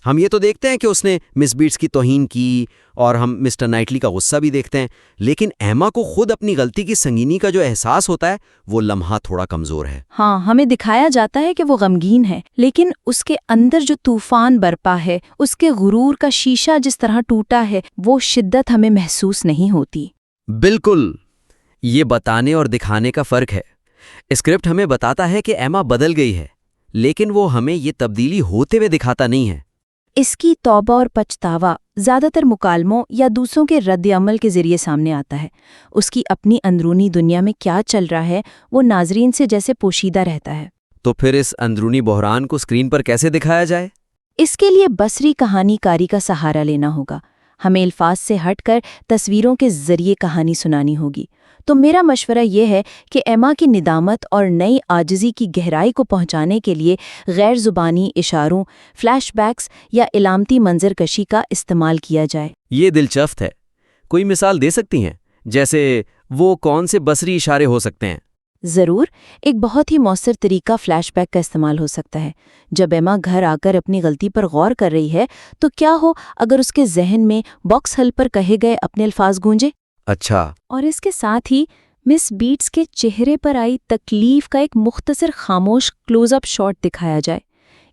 ہم یہ تو دیکھتے ہیں کہ اس نے مس بیٹس کی توہین کی اور ہم مسٹر نائٹلی کا غصہ بھی دیکھتے ہیں، لیکن ایما کو خود اپنی غلطی کی سنگینی کا جو احساس ہوتا ہے وہ لمحہ تھوڑا کمزور ہے۔ ہاں، ہمیں دکھایا جاتا ہے کہ وہ غمگین ہے، لیکن اس کے اندر جو طوفان برپا ہے، اس کے غرور کا شیشہ جس طرح ٹوٹا ہے، وہ شدت ہمیں محسوس نہیں ہوتی۔ بالکل، یہ بتانے اور دکھانے کا فرق ہے۔ اسکرپٹ ہمیں بتاتا ہے کہ ایما بدل گئی ہے، لیکن وہ ہمیں یہ تبدیلی ہوتے ہوئے دکھاتا نہیں ہے۔ اس کی توبہ اور پچھتاوا زیادہ تر مکالموں یا دوسروں کے رد عمل کے ذریعے سامنے آتا ہے۔ اس کی اپنی اندرونی دنیا میں کیا چل رہا ہے وہ ناظرین سے جیسے پوشیدہ رہتا ہے۔ تو پھر اس اندرونی بحران کو اسکرین پر کیسے دکھایا جائے؟ اس کے لیے بصری کہانی کاری کا سہارا لینا ہوگا۔ ہمیں الفاظ سے ہٹ کر تصویروں کے ذریعے کہانی سنانی ہوگی۔ تو میرا مشورہ یہ ہے کہ ایما کی ندامت اور نئی عاجزی کی گہرائی کو پہنچانے کے لیے غیر زبانی اشاروں، فلیش بیکس یا علامتی منظر کشی کا استعمال کیا جائے۔ یہ دلچسپ ہے۔ کوئی مثال دے سکتی ہیں؟ جیسے وہ کون سے بصری اشارے ہو سکتے ہیں؟ ضرور، ایک بہت ہی مؤثر طریقہ فلیش بیک کا استعمال ہو سکتا ہے۔ جب ایما گھر آ کر اپنی غلطی پر غور کر رہی ہے تو کیا ہو اگر اس کے ذہن میں باکس ہل پر کہے گئے اپنے الفاظ گونجے؟ اچھا۔ اور اس کے ساتھ ہی مس بیٹس کے چہرے پر آئی تکلیف کا ایک مختصر خاموش کلوز اپ شاٹ دکھایا جائے۔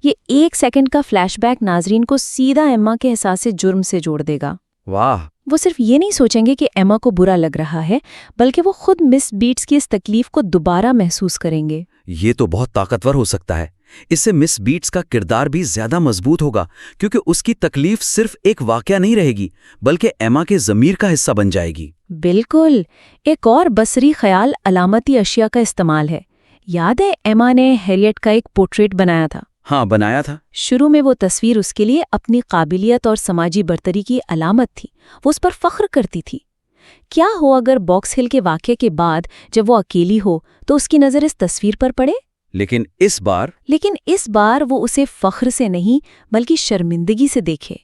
یہ 1 سیکنڈ کا فلیش بیک ناظرین کو سیدھا ایما کے احساس جرم سے جوڑ دے گا۔ واہ! وہ صرف یہ نہیں سوچیں گے کہ ایما کو برا لگ رہا ہے، بلکہ وہ خود مس بیٹس کی اس تکلیف کو دوبارہ محسوس کریں گے۔ یہ تو بہت طاقتور ہو سکتا ہے۔ اس سے مس بیٹس کا کردار بھی زیادہ مضبوط ہوگا کیونکہ اس کی تکلیف صرف ایک واقعہ نہیں رہے گی بلکہ ایما کے ضمیر کا حصہ بن جائے گی۔ بالکل، ایک اور بصری خیال علامتی اشیاء کا استعمال ہے۔ یاد ہے ایما نے ہیریٹ کا ایک پورٹریٹ بنایا تھا؟ ہاں، بنایا تھا۔ شروع میں وہ تصویر اس کے لیے اپنی قابلیت اور سماجی برتری کی علامت تھی، وہ اس پر فخر کرتی تھی۔ کیا ہو اگر باکس ہل کے واقعے کے بعد جب وہ اکیلی ہو تو اس کی نظر اس تصویر پر پڑے؟ لیکن اس بار وہ اسے فخر سے نہیں بلکہ شرمندگی سے دیکھے۔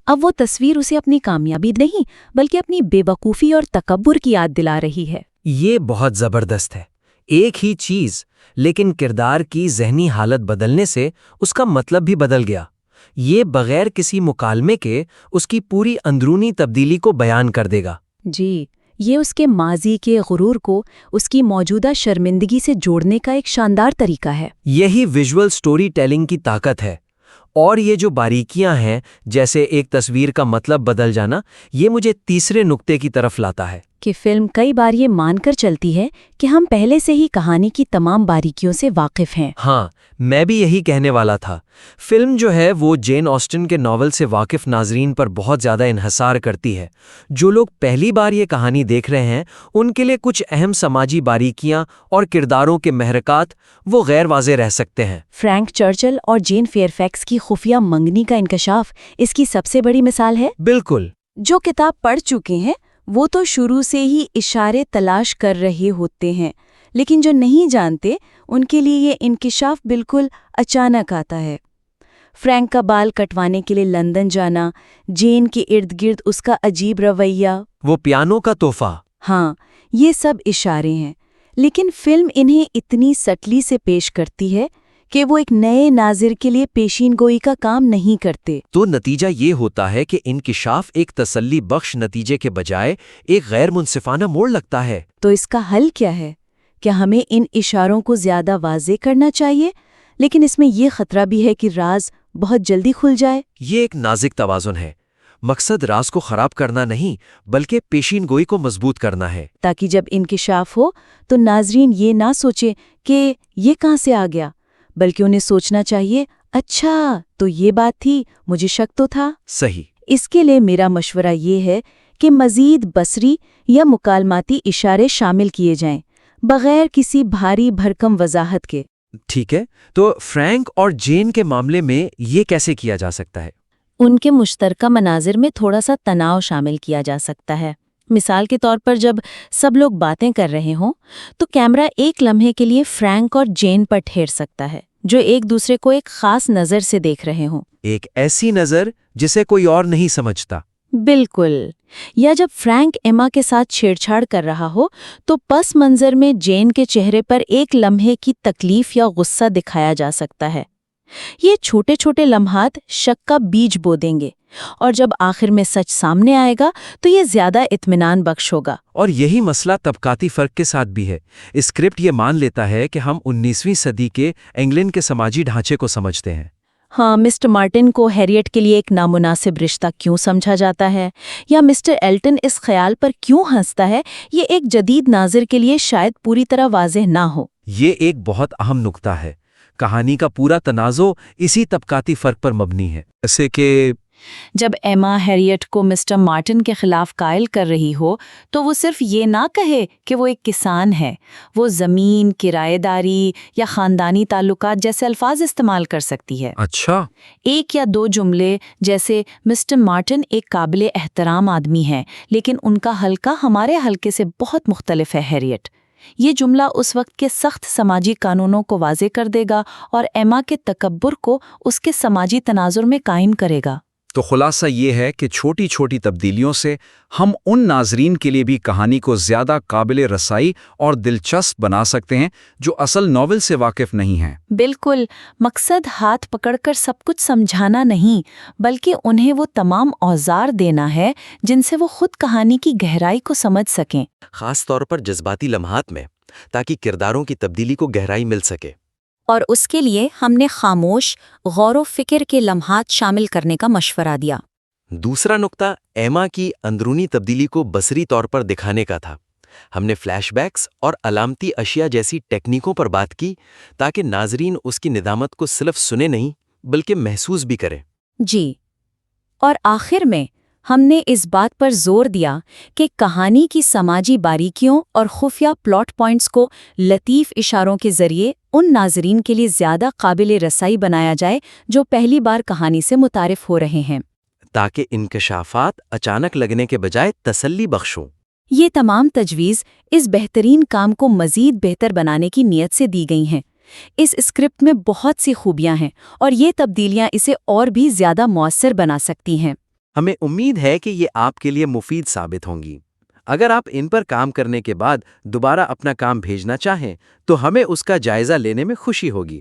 اب وہ تصویر اسے اپنی کامیابی نہیں بلکہ اپنی بے وقوفی اور تکبر کی یاد دلا رہی ہے۔ یہ بہت زبردست ہے۔ ایک ہی چیز لیکن کردار کی ذہنی حالت بدلنے سے اس کا مطلب بھی بدل گیا۔ یہ بغیر کسی مکالمے کے اس کی پوری اندرونی تبدیلی کو بیان کر دے گا۔ جی، یہ اس کے ماضی کے غرور کو اس کی موجودہ شرمندگی سے جوڑنے کا ایک شاندار طریقہ ہے۔ یہی ویژول سٹوری ٹیلنگ کی طاقت ہے، اور یہ جو باریکیاں ہیں، جیسے ایک تصویر کا مطلب بدل جانا، یہ مجھے تیسرے نقطے کی طرف لاتا ہے کہ فلم کئی بار یہ مان کر چلتی ہے کہ ہم پہلے سے ہی کہانی کی تمام باریکیوں سے واقف ہیں۔ ہاں، میں بھی یہی کہنے والا تھا۔ فلم جو ہے وہ جین آسٹن کے ناول سے واقف ناظرین پر بہت زیادہ انحصار کرتی ہے۔ جو لوگ پہلی بار یہ کہانی دیکھ رہے ہیں، ان کے لیے کچھ اہم سماجی باریکیاں اور کرداروں کے محرکات وہ غیر واضح رہ سکتے ہیں۔ فرینک چرچل اور جین فیئرفیکس کی خفیہ منگنی کا انکشاف اس کی سب سے بڑی مثال ہے۔ بالکل۔ جو کتاب پڑھ چکے ہیں وہ تو شروع سے ہی اشارے تلاش کر رہے ہوتے ہیں، لیکن جو نہیں جانتے ان کے لیے یہ انکشاف بالکل اچانک آتا ہے۔ فرینک کا بال کٹوانے کے لیے لندن جانا، جین کے ارد گرد اس کا عجیب رویہ، وہ پیانو کا تحفہ۔ ہاں، یہ سب اشارے ہیں، لیکن فلم انہیں اتنی سٹلی سے پیش کرتی ہے کہ وہ ایک نئے ناظر کے لیے پیشین گوئی کا کام نہیں کرتے۔ تو نتیجہ یہ ہوتا ہے کہ انکشاف ایک تسلی بخش نتیجے کے بجائے ایک غیر منصفانہ موڑ لگتا ہے۔ تو اس کا حل کیا ہے؟ کیا ہمیں ان اشاروں کو زیادہ واضح کرنا چاہیے، لیکن اس میں یہ خطرہ بھی ہے کہ راز بہت جلدی کھل جائے؟ یہ ایک نازک توازن ہے۔ مقصد راز کو خراب کرنا نہیں، بلکہ پیشین گوئی کو مضبوط کرنا ہے، تاکہ جب انکشاف ہو تو ناظرین یہ نہ سوچے کہ یہ کہاں سے آ گیا، بلکہ انہیں سوچنا چاہیے، اچھا تو یہ بات تھی، مجھے شک تو تھا۔ صحیح۔ اس کے لیے میرا مشورہ یہ ہے کہ مزید بصری یا مکالماتی اشارے شامل کیے جائیں، بغیر کسی بھاری بھرکم وضاحت کے۔ ٹھیک ہے، تو فرینک اور جین کے معاملے میں یہ کیسے کیا جا سکتا ہے؟ ان کے مشترکہ مناظر میں تھوڑا سا تناؤ شامل کیا جا سکتا ہے۔ مثال کے طور پر جب سب لوگ باتیں کر رہے ہوں تو کیمرہ ایک لمحے کے لیے فرینک اور جین پر ٹھہر سکتا ہے، جو ایک دوسرے کو ایک خاص نظر سے دیکھ رہے ہوں۔ ایک ایسی نظر جسے کوئی اور نہیں سمجھتا۔ بالکل۔ یا جب فرینک ایما کے ساتھ چھیڑ چھاڑ کر رہا ہو تو پس منظر میں جین کے چہرے پر ایک لمحے کی تکلیف یا غصہ دکھایا جا سکتا ہے۔ یہ چھوٹے چھوٹے لمحات شک کا بیج بو دیں گے، اور جب آخر میں سچ سامنے آئے گا تو یہ زیادہ اطمینان بخش ہوگا۔ اور یہی مسئلہ طبقاتی فرق کے ساتھ بھی ہے۔ اسکرپٹ یہ مان لیتا ہے کہ ہم 19ویں صدی کے انگلینڈ کے سماجی ڈھانچے کو سمجھتے ہیں۔ ہاں، مسٹر مارٹن کو ہیریٹ کے لیے ایک نامناسب رشتہ کیوں سمجھا جاتا ہے، یا مسٹر ایلٹن اس خیال پر کیوں ہنستا ہے، یہ ایک جدید ناظر کے لیے شاید پوری طرح واضح نہ ہو۔ یہ ایک بہت اہم نقطہ ہے۔ کہانی کا پورا تنازع اسی طبقاتی فرق پر مبنی ہے، جیسے کہ جب ایما ہیریٹ کو مسٹر مارٹن کے خلاف قائل کر رہی ہو تو وہ صرف یہ نہ کہے کہ وہ ایک کسان ہے، وہ زمین، کرایہ داری یا خاندانی تعلقات جیسے الفاظ استعمال کر سکتی ہے۔ اچھا، ایک یا دو جملے جیسے مسٹر مارٹن ایک قابل احترام آدمی ہے لیکن ان کا حلقہ ہمارے حلقے سے بہت مختلف ہے ہیریٹ، یہ جملہ اس وقت کے سخت سماجی قانونوں کو واضح کر دے گا اور ایما کے تکبر کو اس کے سماجی تناظر میں قائم کرے گا۔ تو خلاصہ یہ ہے کہ چھوٹی چھوٹی تبدیلیوں سے ہم ان ناظرین کے لیے بھی کہانی کو زیادہ قابل رسائی اور دلچسپ بنا سکتے ہیں جو اصل ناول سے واقف نہیں ہیں۔ بالکل، مقصد ہاتھ پکڑ کر سب کچھ سمجھانا نہیں، بلکہ انہیں وہ تمام اوزار دینا ہے جن سے وہ خود کہانی کی گہرائی کو سمجھ سکیں، خاص طور پر جذباتی لمحات میں، تاکہ کرداروں کی تبدیلی کو گہرائی مل سکے۔ اور اس کے لیے ہم نے خاموش، غور و فکر کے لمحات شامل کرنے کا مشورہ دیا۔ دوسرا نقطہ ایما کی اندرونی تبدیلی کو بصری طور پر دکھانے کا تھا۔ ہم نے فلیش بیکس اور علامتی اشیاء جیسی ٹیکنیکوں پر بات کی تاکہ ناظرین اس کی ندامت کو صرف سنے نہیں بلکہ محسوس بھی کریں۔ جی، اور آخر میں ہم نے اس بات پر زور دیا کہ کہانی کی سماجی باریکیوں اور خفیہ پلاٹ پوائنٹس کو لطیف اشاروں کے ذریعے ان ناظرین کے لیے زیادہ قابل رسائی بنایا جائے جو پہلی بار کہانی سے متعارف ہو رہے ہیں، تاکہ انکشافات اچانک لگنے کے بجائے تسلی بخش ہوں۔ یہ تمام تجویز اس بہترین کام کو مزید بہتر بنانے کی نیت سے دی گئی ہیں۔ اس اسکرپٹ میں بہت سی خوبیاں ہیں اور یہ تبدیلیاں اسے اور بھی زیادہ مؤثر بنا سکتی ہیں۔ ہمیں امید ہے کہ یہ آپ کے لیے مفید ثابت ہوں گی۔ اگر آپ ان پر کام کرنے کے بعد دوبارہ اپنا کام بھیجنا چاہیں تو ہمیں اس کا جائزہ لینے میں خوشی ہوگی۔